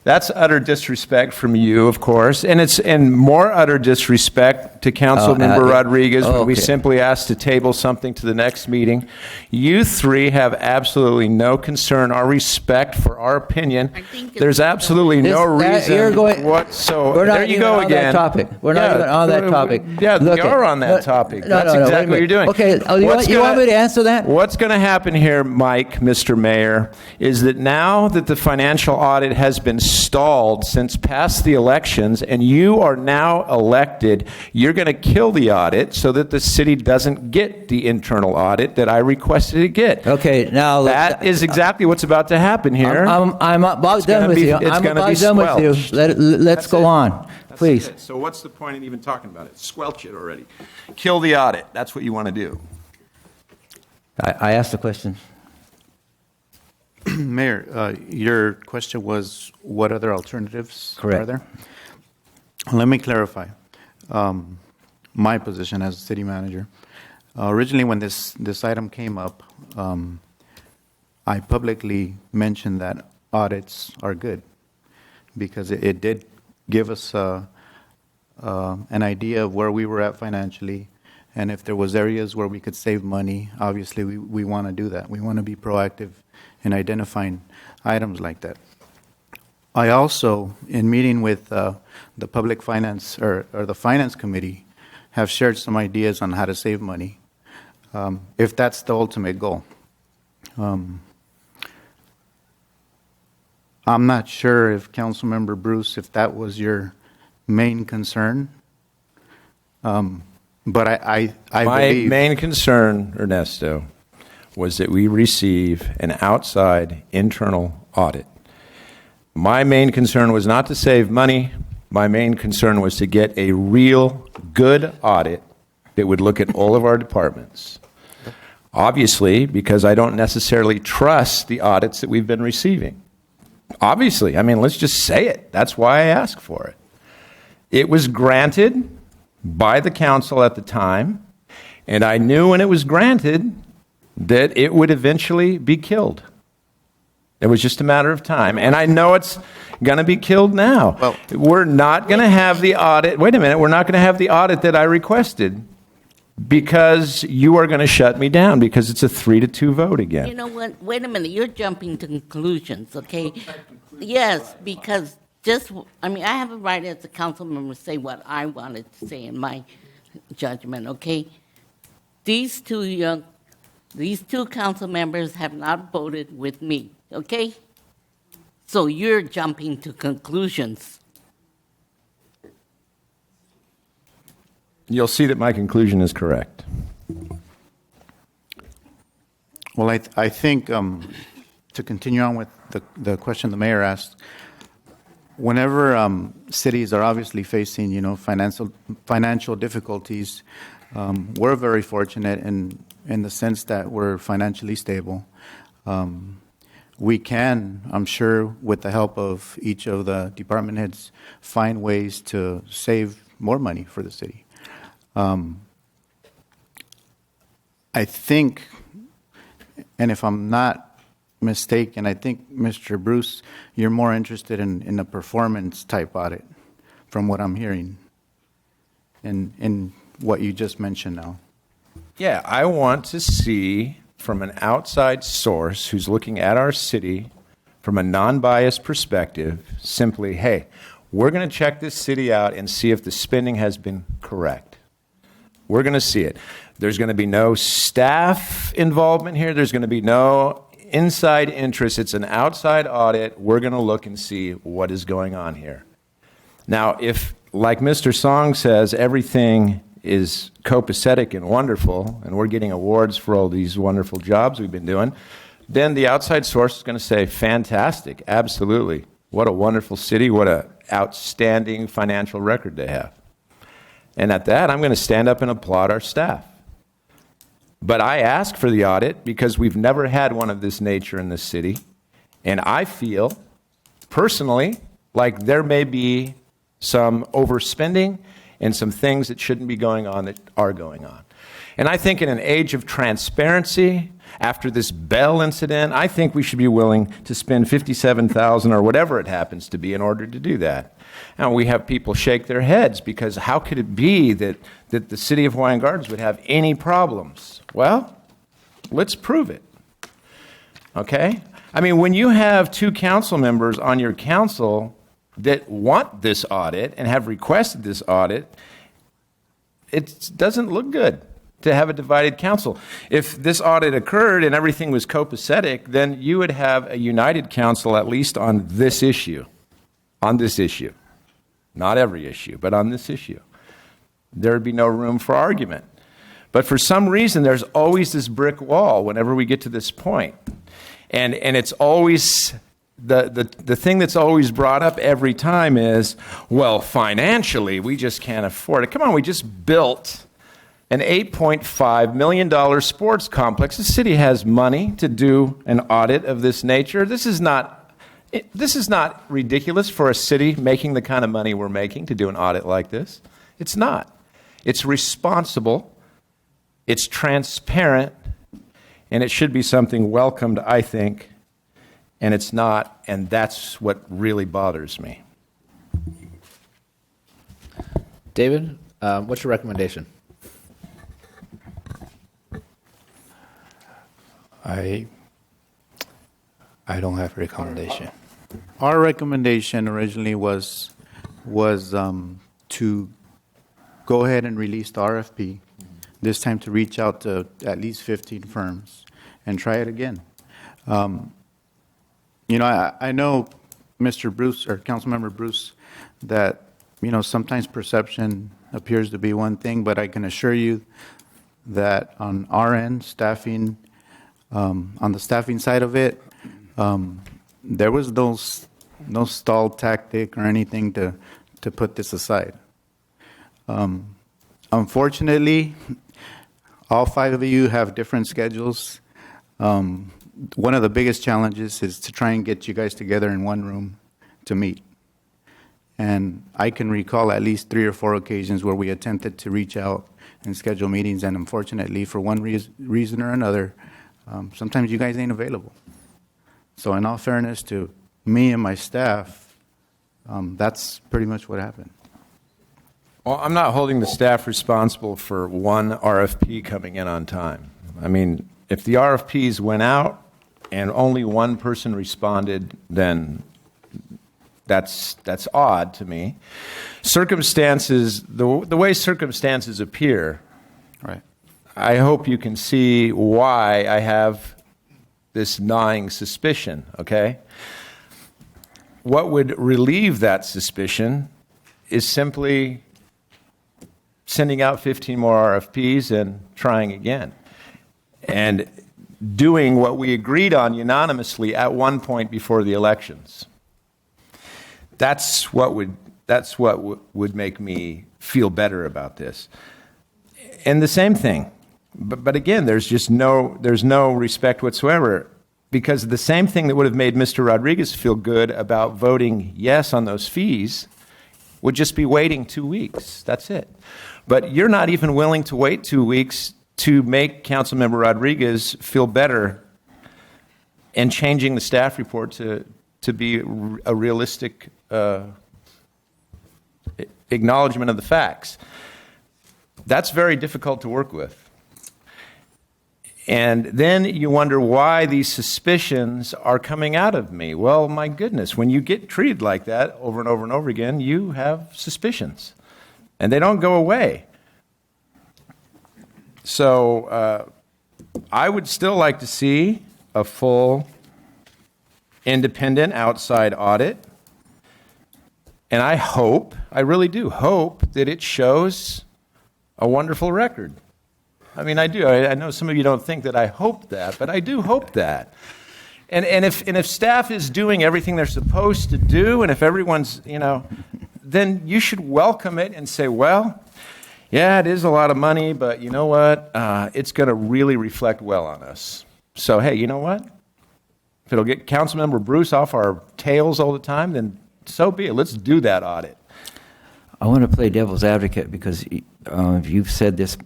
That's utter disrespect from you, of course, and it's in more utter disrespect to Councilmember Rodriguez when we okay. simply asked to table something to the next meeting. You three have absolutely no concern or respect for our opinion. I think it's- There's absolutely no This- that- you're reason going- whatsoever. We're not There you even go on that again. topic. We're not even on that topic. Yeah, Look we are at- on that topic. No, That's no, no, exactly wait a what you're doing. minute. Okay, you want me to answer that? What's going to happen here, Mike, Mr. Mayor, is that now that the financial audit has been stalled since past the elections, and you are now elected, you're going to kill the audit so that the city doesn't get the internal audit that I requested it get. Okay, now. That is exactly what's about to happen here. I'm about It's done gonna with be- you. it's I'm gonna about be done with you. squelched. Let's go it. on, please. So what's the point in even talking about it? Squelch it already. Kill the audit. That's what you want to do. I asked the question. Mayor, your question was, what other alternatives Correct. are there? Let me clarify my position as city manager. Originally, when this item came up, I publicly mentioned that audits are good because it did give us an idea of where we were at financially, and if there was areas where we could save money, obviously we want to do that. We want to be proactive in identifying items like that. I also, in meeting with the public finance or the finance committee, have shared some ideas on how to save money, if that's the ultimate goal. I'm not sure if Councilmember Bruce, if that was your main concern, but I My believe. main concern, Ernesto, was that we receive an outside internal audit. My main concern was not to save money. My main concern was to get a real good audit that would look at all of our departments. Obviously, because I don't necessarily trust the audits that we've been receiving. Obviously, I mean, let's just say it. That's why I asked for it. It was granted by the council at the time, and I knew when it was granted that it would eventually be killed. It was just a matter of time. And I know it's going to be killed now. Well- We're not going to have the audit. Wait a minute. We're not going to have the audit that I requested. because you are going to shut me down because it's a 3-2 vote again. You know what? Wait a minute. You're jumping to conclusions, okay? Yes, because I have a right as a council member to say what I wanted to say in my judgment, okay? These two council members have not voted with me, okay? So you're jumping to conclusions. You'll see that my conclusion is correct. Well, I think to continue on with the question the mayor asked, whenever cities are obviously facing, financial difficulties, we're very fortunate in the sense that we're financially stable. We can, I'm sure, with the help of each of the department heads, find ways to save more money for the city. I think, and if I'm not mistaken, I think, Mr. Bruce, you're more interested in a performance type audit from what I'm hearing in what you just mentioned now. Yeah, I want to see from an outside source who's looking at our city from a non-biased perspective, simply, hey, we're going to check this city out and see if the spending has been correct. We're going to see it. There's going to be no staff involvement here. There's going to be no inside interest. It's an outside audit. We're going to look and see what is going on here. Now, if, like Mr. Song says, everything is copacetic and wonderful, and we're getting awards for all these wonderful jobs we've been doing, then the outside source is going to say, fantastic, absolutely. What a wonderful city. What an outstanding financial record they have. And at that, I'm going to stand up and applaud our staff. But I ask for the audit because we've never had one of this nature in this city. And I feel, personally, like there may be some overspending and some things that shouldn't be going on that are going on. And I think in an age of transparency, after this Bell incident, I think we should be willing to spend $57,000 or whatever it happens to be in order to do that. And we have people shake their heads because how could it be that the city of Hawaiian Gardens would have any problems? Well, let's prove it. Okay? I mean, when you have two council members on your council that want this audit and have requested this audit, it doesn't look good to have a divided council. If this audit occurred and everything was copacetic, then you would have a united council at least on this issue. On this issue. Not every issue, but on this issue. There would be no room for argument. But for some reason, there's always this brick wall whenever we get to this point. And it's always, the thing that's always brought up every time is, well, financially, we just can't afford it. Come on, we just built an $8.5 million sports complex. The city has money to do an audit of this nature. This is not ridiculous for a city making the kind of money we're making to do an audit like this. It's not. It's responsible. It's transparent. And it should be something welcomed, I think. And it's not. And that's what really bothers me. David, what's your recommendation? I don't have a recommendation. Our recommendation originally was to go ahead and release the RFP, this time to reach out to at least 15 firms and try it again. I know Mr. Bruce, or Councilmember Bruce, that, sometimes perception appears to be one thing, but I can assure you that on our end, staffing, on the staffing side of it, there was no stall tactic or anything to put this aside. Unfortunately, all five of you have different schedules. One of the biggest challenges is to try and get you guys together in one room to meet. And I can recall at least 3 or 4 occasions where we attempted to reach out and schedule meetings, and unfortunately, for one reason or another, sometimes you guys ain't available. So in all fairness to me and my staff, that's pretty much what happened. Well, I'm not holding the staff responsible for one RFP coming in on time. I mean, if the RFPs went out and only one person responded, then that's odd to me. Circumstances, the way circumstances appear, Right. I hope you can see why I have this gnawing suspicion, okay? What would relieve that suspicion is simply sending out 15 more RFPs and trying again. And doing what we agreed on unanimously at one point before the elections. That's what would make me feel better about this. And the same thing. But again, there's no respect whatsoever, because the same thing that would have made Mr. Rodriguez feel good about voting yes on those fees would just be waiting 2 weeks. That's it. But you're not even willing to wait 2 weeks to make Councilmember Rodriguez feel better and changing the staff report to be a realistic acknowledgement of the facts. That's very difficult to work with. And then you wonder why these suspicions are coming out of me. Well, my goodness, when you get treated like that over and over and over again, you have suspicions. And they don't go away. So I would still like to see a full, independent, outside audit. And I really do hope that it shows a wonderful record. I mean, I do. I know some of you don't think that I hope that, but I do hope that. And if staff is doing everything they're supposed to do, and if everyone's, then you should welcome it and say, well, yeah, it is a lot of money, but you know what? It's going to really reflect well on us. So, hey, you know what? If it'll get Councilmember Bruce off our tails all the time, then so be it. Let's do that audit. I want to play devil's advocate because you've said this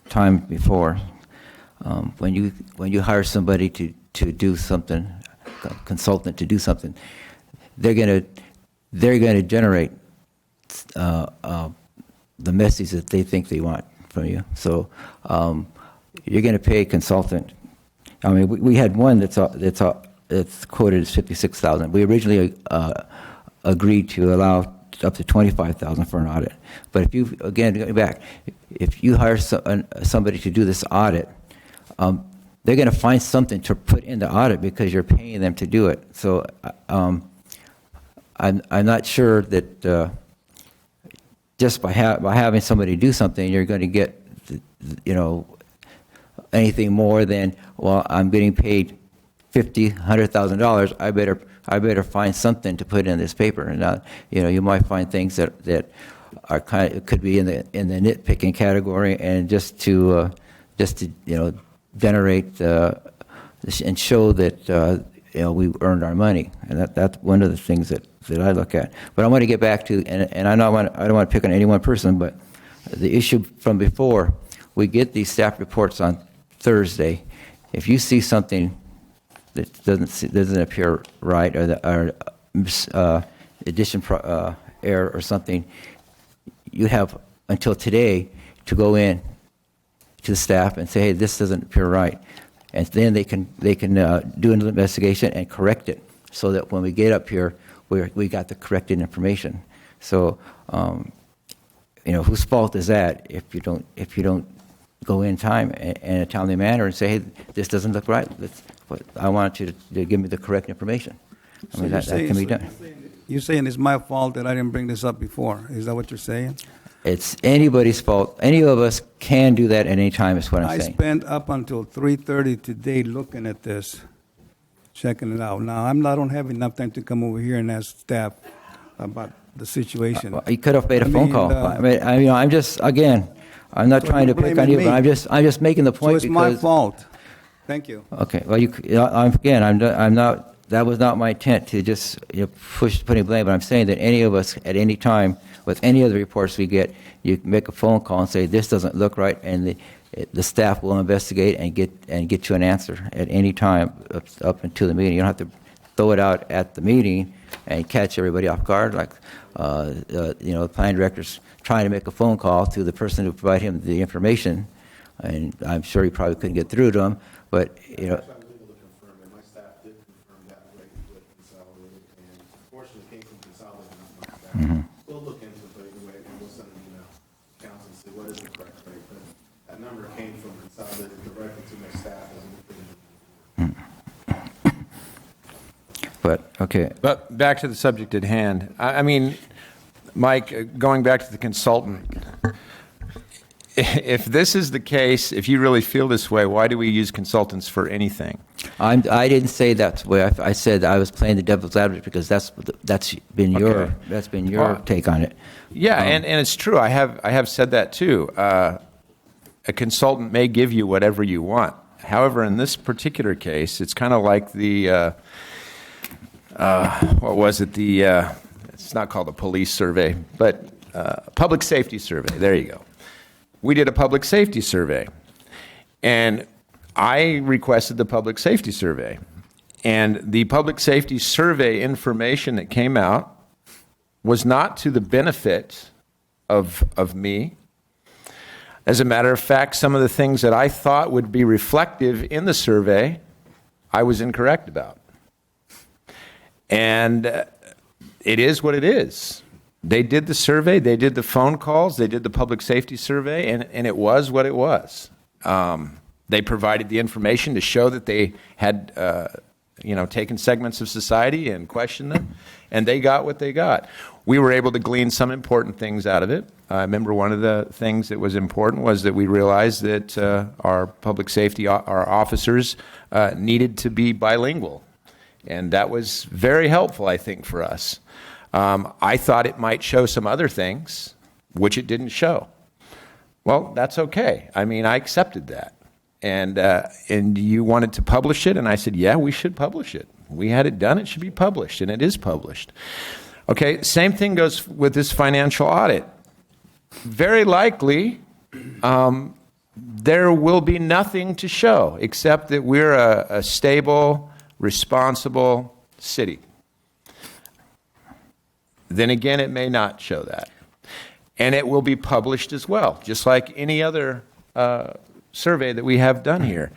time before. When you hire somebody to do something, a consultant to do something, they're going to generate the message that they think they want from you. So you're going to pay a consultant. I mean, we had one that's quoted as $56,000. We originally agreed to allow up to $25,000 for an audit. But if you, again, going back, if you hire somebody to do this audit, they're going to find something to put in the audit because you're paying them to do it. So I'm not sure that just by having somebody do something, you're going to get, anything more than, well, I'm getting paid $50,000, $100,000. I better find something to put in this paper. And you might find things that are could be in the nitpicking category, and just to generate and show that we earned our money, and that's one of the things that I look at. But I want to get back to, and I don't want to pick on any one person, but the issue from before, we get these staff reports on Thursday. If you see something that doesn't appear right, or addition error or something, you have until today to go in to the staff and say, hey, this doesn't appear right, and then they can do an investigation and correct it, so that when we get up here, we got the corrected information. So, whose fault is that if you don't go in time in a timely manner and say, hey, this doesn't look right. I want you to give me the correct information. I mean, that can be done. You're saying it's my fault that I didn't bring this up before. Is that what you're saying? It's anybody's fault. Any of us can do that at any time, is what I'm saying. I spent up until 3:30 today looking at this, checking it out. Now, I don't have enough time to come over here and ask staff about the situation. You could have made a phone call. I'm just, again, I'm not trying to pick on you, but I'm just making the point. So it's my fault. Thank you. Okay. Well, I'm not. That was not my intent to just putting blame. But I'm saying that any of us at any time with any of the reports we get, you can make a phone call and say this doesn't look right, and the staff will investigate and get you an answer at any time up until the meeting. You don't have to throw it out at the meeting and catch everybody off guard, like, the planning director's trying to make a phone call to the person who provided him the information, and I'm sure he probably couldn't get through to him, but, I'm able to confirm that my staff did confirm that rate with Consolidated, and unfortunately it came from Consolidated, not my staff. We'll look into it, but either way, and we'll send an email to council and see what is the correct rate, but that number came from Consolidated directly to my staff as an individual. but, okay. But back to the subject at hand. I mean, Mike, going back to the consultant, if this is the case, if you really feel this way, why do we use consultants for anything? I didn't say that's the way. I said I was playing the devil's advocate because that's been your take on it. Yeah, and it's true. I have said that too. A consultant may give you whatever you want. However, in this particular case, it's kind of like the what was it? It's not called a police survey, but public safety survey. There you go. We did a public safety survey, and I requested the public safety survey. And the public safety survey information that came out was not to the benefit of me. As a matter of fact, some of the things that I thought would be reflective in the survey, I was incorrect about. And it is what it is. They did the survey, they did the phone calls, they did the public safety survey, and it was what it was. They provided the information to show that they had, taken segments of society and questioned them, and they got what they got. We were able to glean some important things out of it. I remember one of the things that was important was that we realized that our public safety, our officers needed to be bilingual. And that was very helpful, I think, for us. I thought it might show some other things, which it didn't show. Well, that's okay. I mean, I accepted that. And you wanted to publish it, and I said, yeah, we should publish it. We had it done, it should be published, and it is published. Okay, same thing goes with this financial audit. Very likely, there will be nothing to show except that we're a stable, responsible city. Then again, it may not show that. And it will be published as well, just like any other survey that we have done here.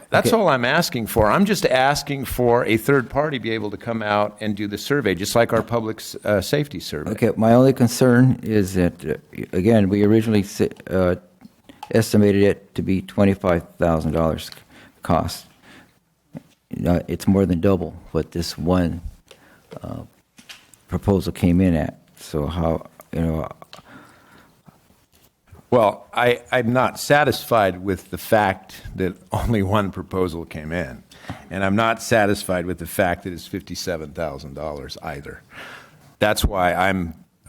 That's all I'm asking for. I'm just asking for a third party to be able to come out and do the survey, just like our public safety survey. Okay, my only concern is that, again, we originally estimated it to be $25,000 cost. It's more than double what this one proposal came in at. So how, Well, I'm not satisfied with the fact that only one proposal came in. And I'm not satisfied with the fact that it's $57,000 either. That's why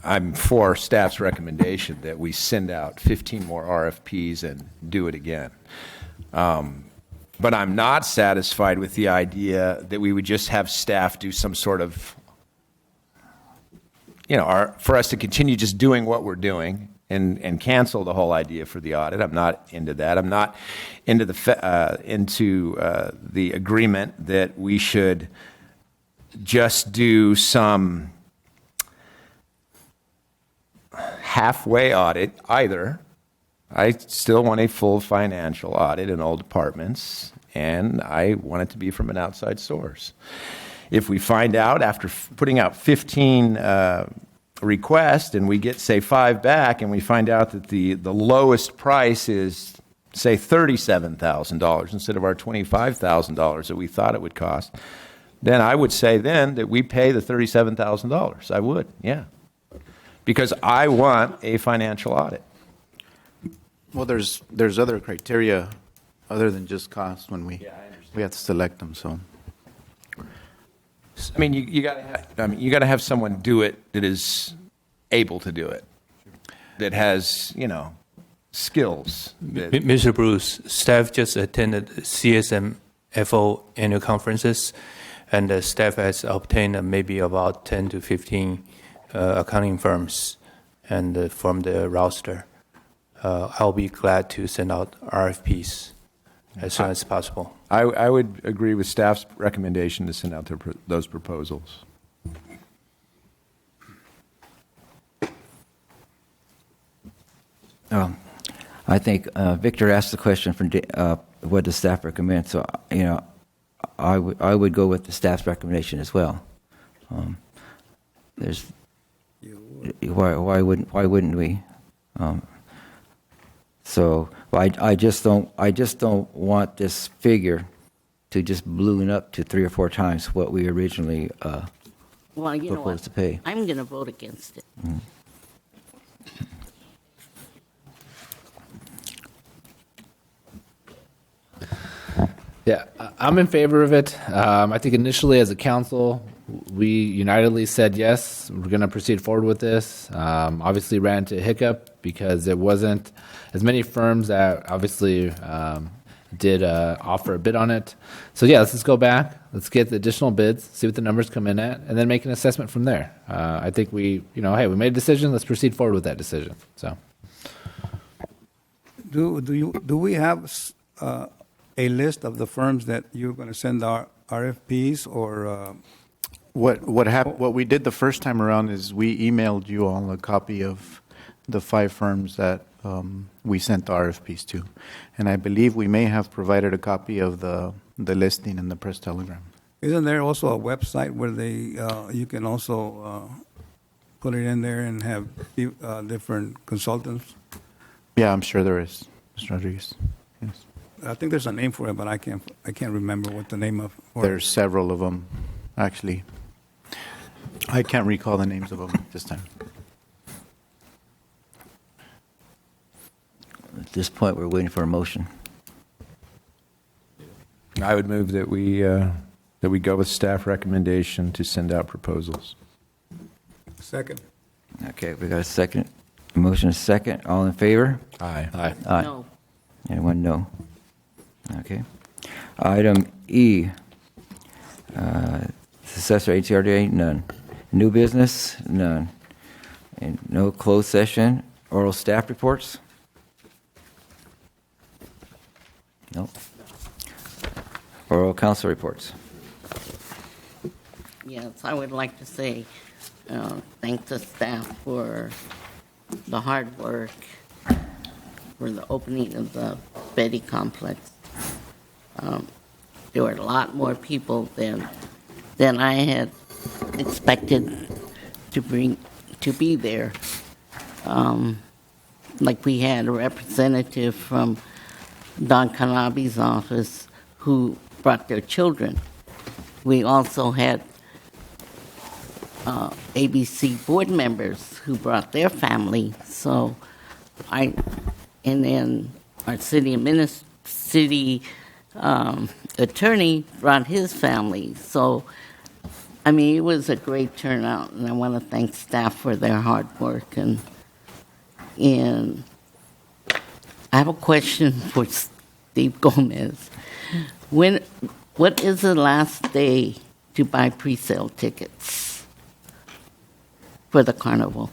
I'm for staff's recommendation that we send out 15 more RFPs and do it again. But I'm not satisfied with the idea that we would just have staff do some sort of, for us to continue just doing what we're doing and cancel the whole idea for the audit. I'm not into that. I'm not into the agreement that we should just do some halfway audit either. I still want a full financial audit in all departments, and I want it to be from an outside source. If we find out after putting out 15 requests and we get, say, 5 back, and we find out that the lowest price is, say, $37,000 instead of our $25,000 that we thought it would cost, then I would say then that we pay the $37,000. I would, yeah. Because I want a financial audit. Well, there's other criteria other than just cost when we have to select them. So, I mean, you got to have someone do it that is able to do it, that has skills. Mr. Bruce, staff just attended CSMFO annual conferences, and the staff has obtained maybe about 10 to 15 accounting firms, and from the roster. I'll be glad to send out RFPs as soon as possible. I would agree with staff's recommendation to send out those proposals. I think Victor asked the question from what does staff recommend. So I would go with the staff's recommendation as well. There's why wouldn't we? So I just don't want this figure to just balloon up to 3 or 4 times what we originally Well, you know proposed what? to pay. I'm going to vote against it. Yeah, I'm in favor of it. I think initially as a council, we unitedly said, yes, we're going to proceed forward with this. Obviously ran into a hiccup because there wasn't as many firms that obviously did offer a bid on it. So yeah, let's just go back. Let's get the additional bids, see what the numbers come in at, and then make an assessment from there. I think hey, we made a decision. Let's proceed forward with that decision. So, Do we have a list of the firms that you're going to send our RFPs or? What we did the first time around is we emailed you all a copy of the 5 firms that we sent the RFPs to, and I believe we may have provided a copy of the listing in the press telegram. Isn't there also a website where you can also put it in there and have different consultants? Yeah, I'm sure there is, Mr. Rodriguez. Yes. I think there's a name for it, but I can't remember what the name of. There's several of them, actually. I can't recall the names of them this time. At this point, we're waiting for a motion. I would move that we go with staff recommendation to send out proposals. Second. Okay, we got a second. Motion is second. All in favor? Aye. Aye. No. Anyone no? Okay. Item E, successor HRDA, none. New business, none. And no closed session. Oral staff reports? No. Oral council reports? Yes, I would like to say thank the staff for the hard work for the opening of the Betty complex. There were a lot more people than I had expected to be there. Like we had a representative from Don Canabi's office who brought their children. We also had ABC board members who brought their family. And then our city attorney brought his family. So, I mean, it was a great turnout, and I want to thank staff for their hard work. And I have a question for Steve Gomez. What is the last day to buy pre-sale tickets for the carnival?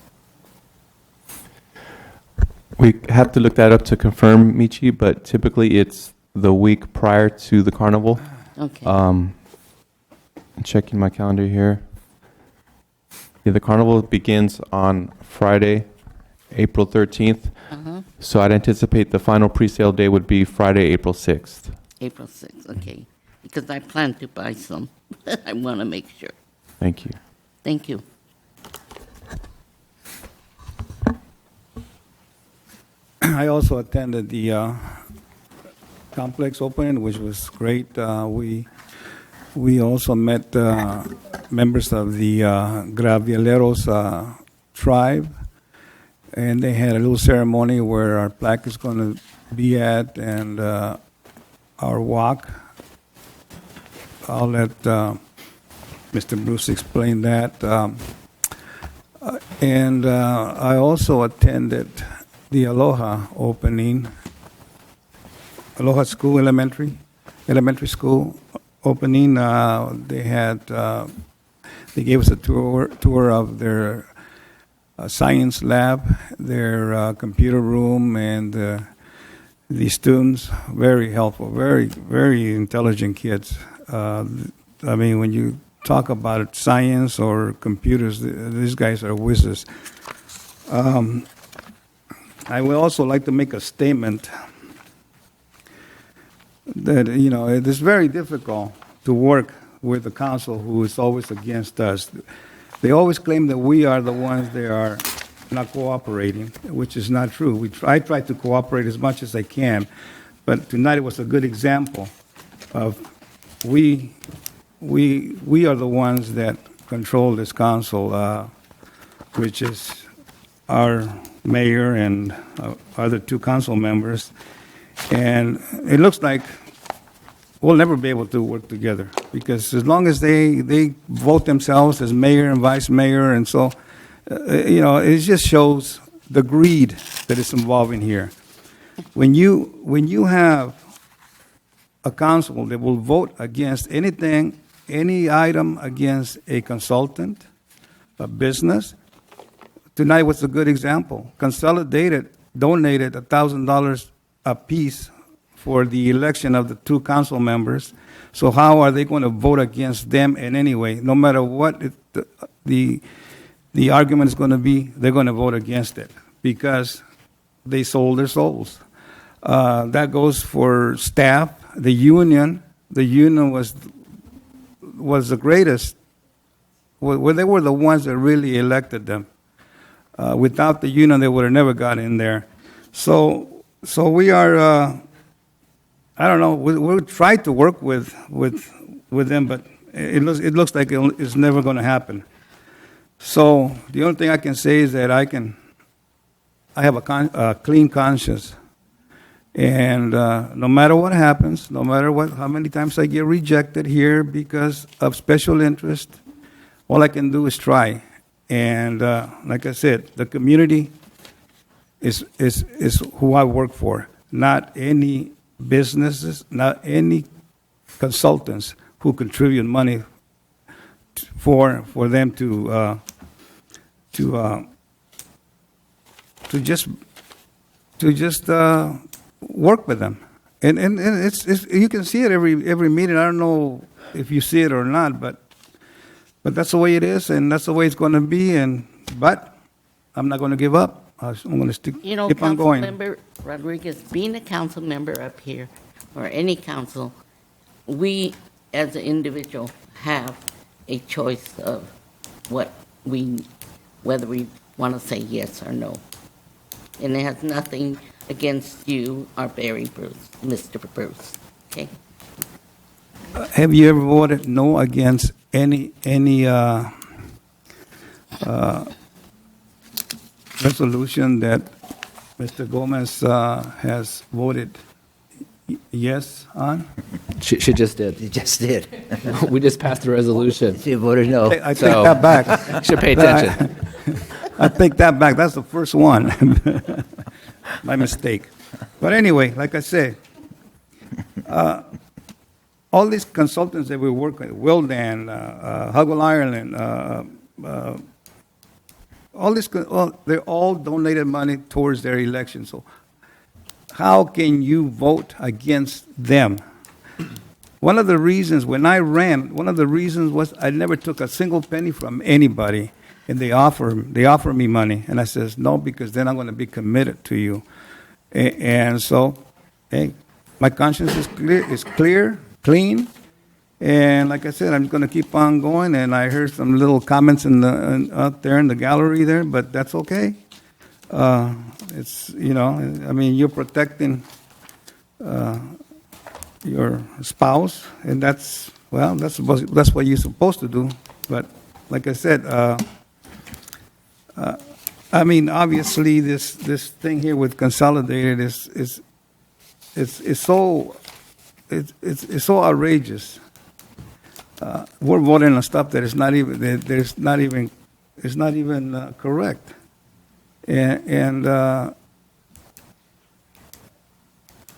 We have to look that up to confirm, Michi, but typically it's the week prior to the carnival. Okay. I'm checking my calendar here. Yeah, the carnival begins on Friday, April 13th. So I'd anticipate the final pre-sale day would be Friday, April 6th. April 6th, okay. Because I plan to buy some. I want to make sure. Thank you. Thank you. I also attended the complex opening, which was great. We also met members of the Gravieleros tribe, and they had a little ceremony where our plaque is going to be at, and our walk. I'll let Mr. Bruce explain that. And I also attended the Aloha opening, Aloha School Elementary School opening. They gave us a tour of their science lab, their computer room, and the students. Very helpful, very, very intelligent kids. I mean, when you talk about science or computers, these guys are whizzes. I would also like to make a statement that, it is very difficult to work with the council who is always against us. They always claim that we are the ones that are not cooperating, which is not true. I try to cooperate as much as I can, but tonight it was a good example of we are the ones that control this council, which is our mayor and other two council members. And it looks like we'll never be able to work together, because as long as they vote themselves as mayor and vice mayor, and so, it just shows the greed that is involved in here. When you have a council that will vote against anything, any item against a consultant, a business, tonight was a good example. Consolidated donated $1,000 apiece for the election of the two council members. So how are they going to vote against them in any way? No matter what the argument is going to be, they're going to vote against it because they sold their souls. That goes for staff. The union was the greatest. Well, they were the ones that really elected them. Without the union, they would have never got in there. So we are. I don't know. We'll try to work with them, but it looks like it's never going to happen. So the only thing I can say is that I have a clean conscience, and no matter what happens, no matter how many times I get rejected here because of special interest, all I can do is try. And like I said, the community is who I work for, not any businesses, not any consultants who contribute money for them to just work with them. And it's you can see it every meeting. I don't know if you see it or not, but that's the way it is, and that's the way it's going to be. But I'm not going to give up. I'm going to keep on going. Councilmember Rodriguez, being a council member up here, or any council, we as an individual have a choice of whether we want to say yes or no. And it has nothing against you or Barry Bruce, Mr. Bruce. Okay. Have you ever voted no against any resolution that Mr. Gomez has voted yes on? She just did. You just did. We just passed the resolution. She voted no. I take that back. Should pay attention. I take that back. That's the first one. My mistake. But anyway, like I say, all these consultants that we work with, Wildan, Huggle Ireland, they all donated money towards their election. So how can you vote against them? One of the reasons when I ran, was I never took a single penny from anybody, and they offer me money, and I says no, because then I'm going to be committed to you. And so, hey, my conscience is clear, clean, and like I said, I'm going to keep on going. And I heard some little comments out there in the gallery there, but that's okay. It's you're protecting your spouse, and that's what you're supposed to do. But like I said, obviously this thing here with Consolidated is so outrageous. We're voting on stuff that is not even correct, and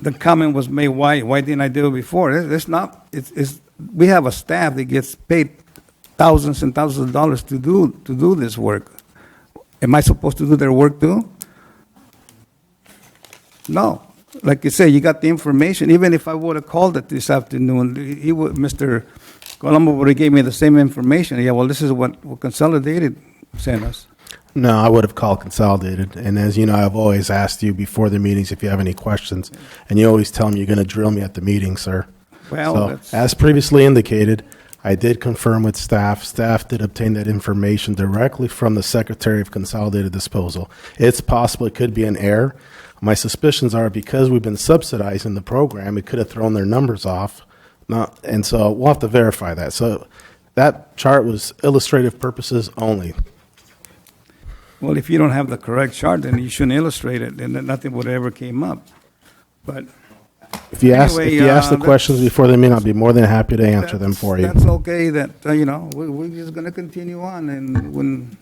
the comment was made, why didn't I do it before? We have a staff that gets paid thousands and thousands of dollars to do this work. Am I supposed to do their work too? No. Like you say, you got the information. Even if I would have called it this afternoon, Mr. Colombo would have gave me the same information. Yeah, well, this is what Consolidated sent us. No, I would have called Consolidated. And as you know, I've always asked you before the meetings if you have any questions. And you always tell me you're going to drill me at the meeting, sir. Well, So, that's- as previously indicated, I did confirm with staff. Staff did obtain that information directly from the Secretary of Consolidated Disposal. It's possible it could be an error. My suspicions are because we've been subsidizing the program, it could have thrown their numbers off. And so we'll have to verify that. So that chart was illustrative purposes only. Well, if you don't have the correct chart, then you shouldn't illustrate it, and then nothing would ever came up. But If you ask Anyway, the questions before the meeting, I'll be more than happy to answer them for you. That's okay, that, we're just going to continue on, and when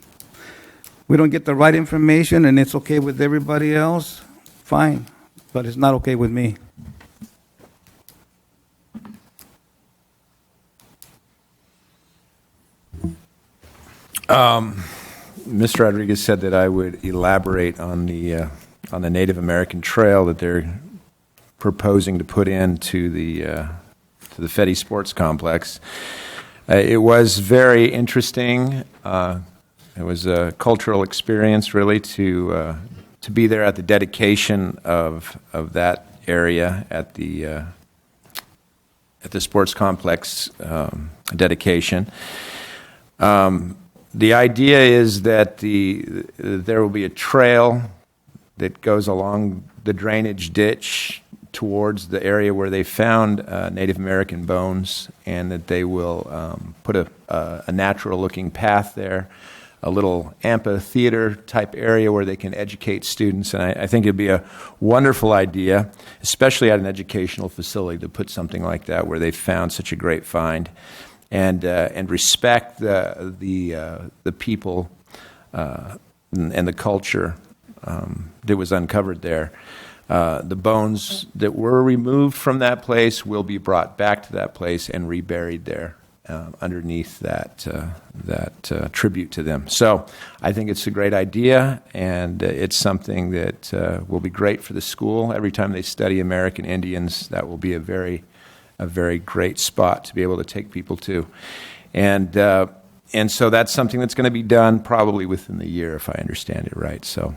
we don't get the right information and it's okay with everybody else, fine, but it's not okay with me. Mr. Rodriguez said that I would elaborate on the Native American trail that they're proposing to put into the Fetty Sports Complex. It was very interesting. It was a cultural experience, really, to be there at the dedication of that area at the sports complex dedication. The idea is that there will be a trail that goes along the drainage ditch towards the area where they found Native American bones, and that they will put a natural-looking path there, a little amphitheater type area where they can educate students. And I think it'd be a wonderful idea, especially at an educational facility, to put something like that where they found such a great find, and respect the people and the culture that was uncovered there. The bones that were removed from that place will be brought back to that place and reburied there underneath that tribute to them. So I think it's a great idea, and it's something that will be great for the school. Every time they study American Indians, that will be a very great spot to be able to take people to. And so that's something that's going to be done probably within the year, if I understand it right. So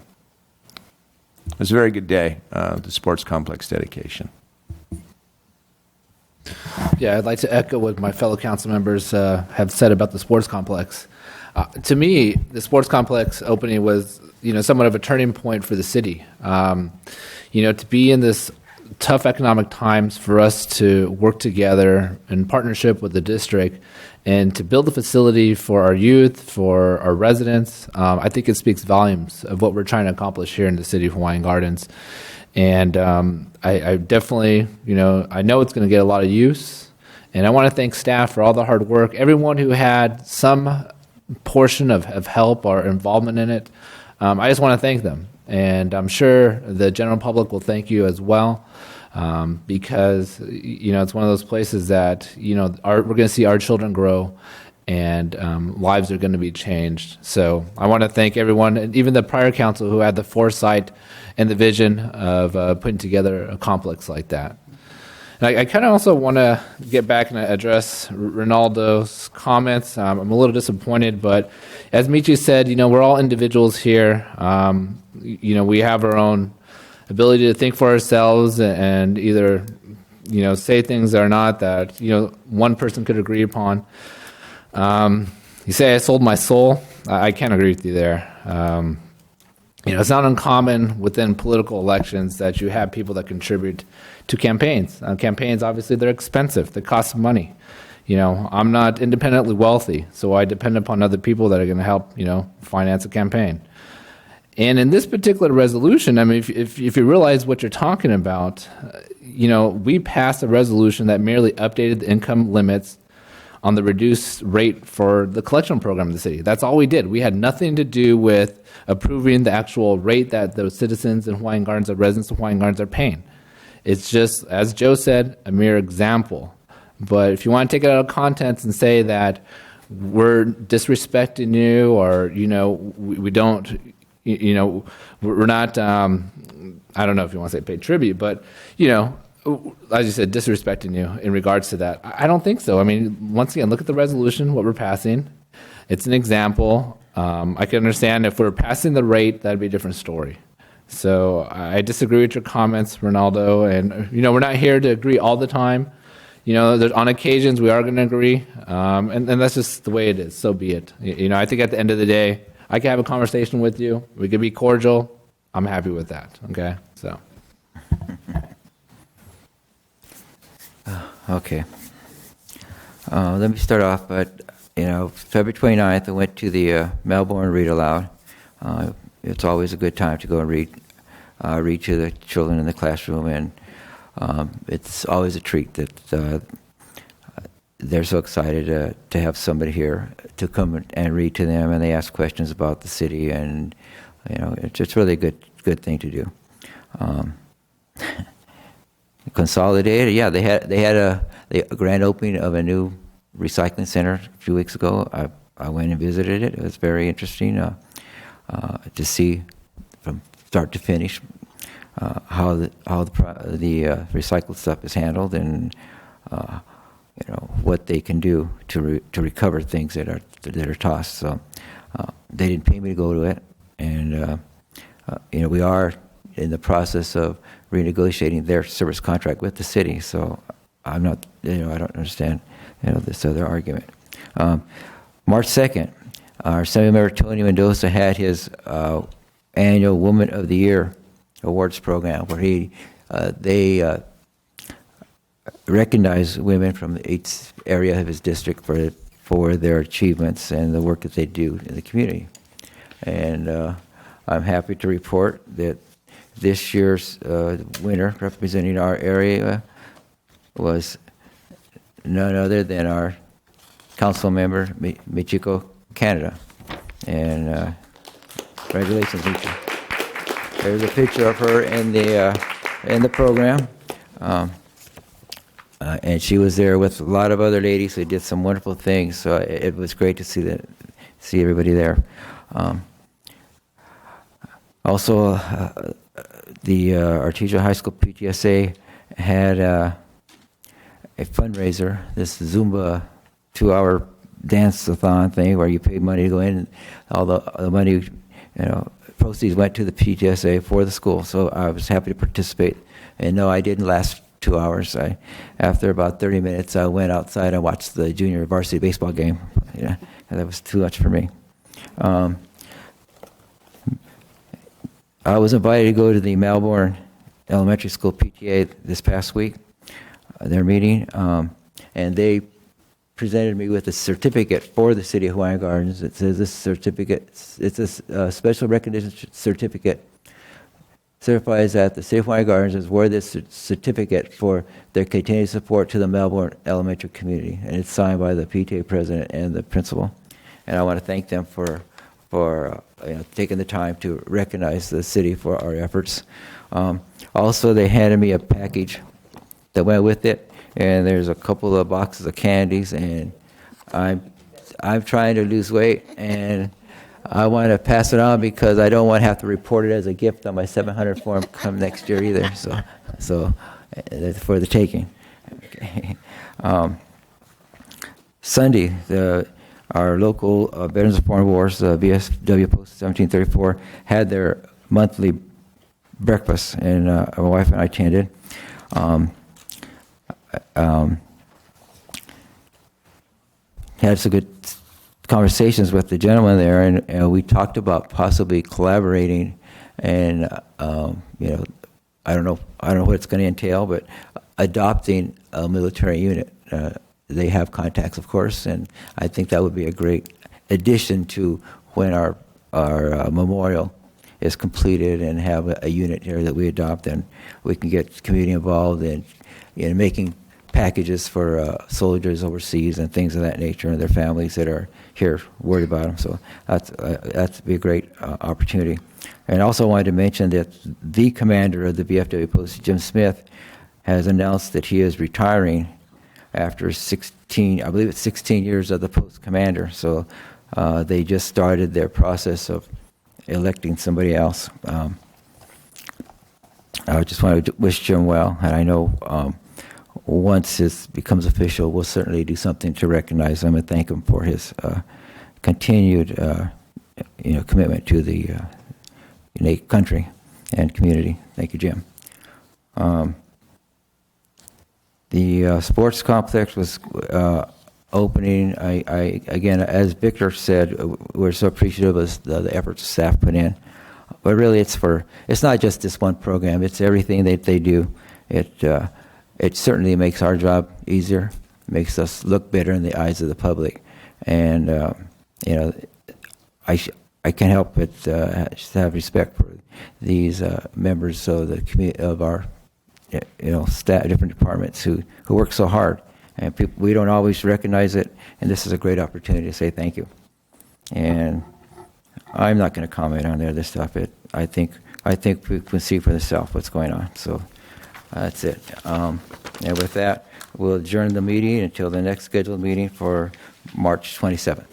it was a very good day, the sports complex dedication. Yeah, I'd like to echo what my fellow council members have said about the sports complex. To me, the sports complex opening was, somewhat of a turning point for the city. To be in this tough economic times, for us to work together in partnership with the district and to build a facility for our youth, for our residents, I think it speaks volumes of what we're trying to accomplish here in the city of Hawaiian Gardens. And I definitely, I know it's going to get a lot of use. And I want to thank staff for all the hard work, everyone who had some portion of help or involvement in it. I just want to thank them. And I'm sure the general public will thank you as well, because, it's one of those places that, we're going to see our children grow, and lives are going to be changed. So I want to thank everyone, and even the prior council who had the foresight and the vision of putting together a complex like that. And I kind of also want to get back and address Ronaldo's comments. I'm a little disappointed, but as Michi said, we're all individuals here. We have our own ability to think for ourselves and either, say things or not that, one person could agree upon. You say I sold my soul. I can't agree with you there. It's not uncommon within political elections that you have people that contribute to campaigns. Campaigns, obviously, they're expensive. They cost money. I'm not independently wealthy, so I depend upon other people that are going to help, finance a campaign. And in this particular resolution, I mean, if you realize what you're talking about, we passed a resolution that merely updated the income limits on the reduced rate for the collection program in the city. That's all we did. We had nothing to do with approving the actual rate that the citizens in Hawaiian Gardens or residents of Hawaiian Gardens are paying. It's just, as Joe said, a mere example. But if you want to take it out of context and say that we're disrespecting you, or, we don't, we're not, I don't know if you want to say pay tribute, but, as you said, disrespecting you in regards to that. I don't think so. I mean, once again, look at the resolution, what we're passing. It's an example. I can understand if we're passing the rate, that'd be a different story. So I disagree with your comments, Ronaldo. And, we're not here to agree all the time. On occasions we are going to agree. And that's just the way it is. So be it. I think at the end of the day, I can have a conversation with you. We can be cordial. I'm happy with that. Okay? So. Okay. Let me start off, but, February 29th, I went to the Melbourne Read Aloud. It's always a good time to go and read to the children in the classroom, and it's always a treat that they're so excited to have somebody here to come and read to them, and they ask questions about the city, and, it's really a good thing to do. Consolidated, yeah, they had a grand opening of a new recycling center a few weeks ago. I went and visited it. It was very interesting to see from start to finish how the recycled stuff is handled, and what they can do to recover things that are tossed. So they didn't pay me to go to it, and we are in the process of renegotiating their service contract with the city. So I'm not, I don't understand, this other argument. March 2nd, our Assembly Tony Mendoza had his annual Woman of the Year awards program, where they recognize women from each area of his district for their achievements and the work that they do in the community. And I'm happy to report that this year's winner representing our area was none other than our council member, Michiko Canada. And congratulations, Michiko. There's a picture of her in the program. And she was there with a lot of other ladies who did some wonderful things. So it was great to see everybody there. Also, the Artesia High School PTSA had a fundraiser, this Zumba 2-hour dance-a-thon thing where you paid money to go in, and all the money, proceeds went to the PTSA for the school. So I was happy to participate. And no, I didn't last 2 hours. After about 30 minutes, I went outside and watched the junior varsity baseball game. And that was too much for me. I was invited to go to the Melbourne Elementary School PTA this past week, their meeting, and they presented me with a certificate for the City of Hawaiian Gardens. It says this certificate, it's a special recognition certificate, certifies that the City of Hawaiian Gardens has awarded this certificate for their continued support to the Melbourne elementary community, and it's signed by the PTA president and the principal. And I want to thank them for taking the time to recognize the city for our efforts. Also, they handed me a package that went with it, and there's a couple of boxes of candies, and I'm trying to lose weight, and I want to pass it on because I don't want to have to report it as a gift on my 700 form come next year either. So for the taking. Okay. Sunday, our local Veterans of Foreign Wars, VFW Post 1734, had their monthly breakfast, and my wife and I attended. Had some good conversations with the gentleman there, and we talked about possibly collaborating, and I don't know what it's going to entail, but adopting a military unit. They have contacts, of course, and I think that would be a great addition to when our memorial is completed and have a unit here that we adopt, and we can get the community involved in making packages for soldiers overseas and things of that nature, and their families that are here worried about them. So that's be a great opportunity. And I also wanted to mention that the commander of the VFW Post, Jim Smith, has announced that he is retiring after 16 years of the post commander. So they just started their process of electing somebody else. I just want to wish Jim well, and I know once this becomes official, we'll certainly do something to recognize him and thank him for his continued commitment to the country and community. Thank you, Jim. The sports complex was opening. I again, as Victor said, we're so appreciative of the efforts the staff put in. But really, it's not just this one program. It's everything that they do. It certainly makes our job easier, makes us look better in the eyes of the public, and I can't help but just have respect for these members of the community, of our staff, different departments who work so hard, and we don't always recognize it, and this is a great opportunity to say thank you. And I'm not going to comment on the other stuff. I think we can see for themselves what's going on. So that's it. And with that, we'll adjourn the meeting until the next scheduled meeting for March 27th.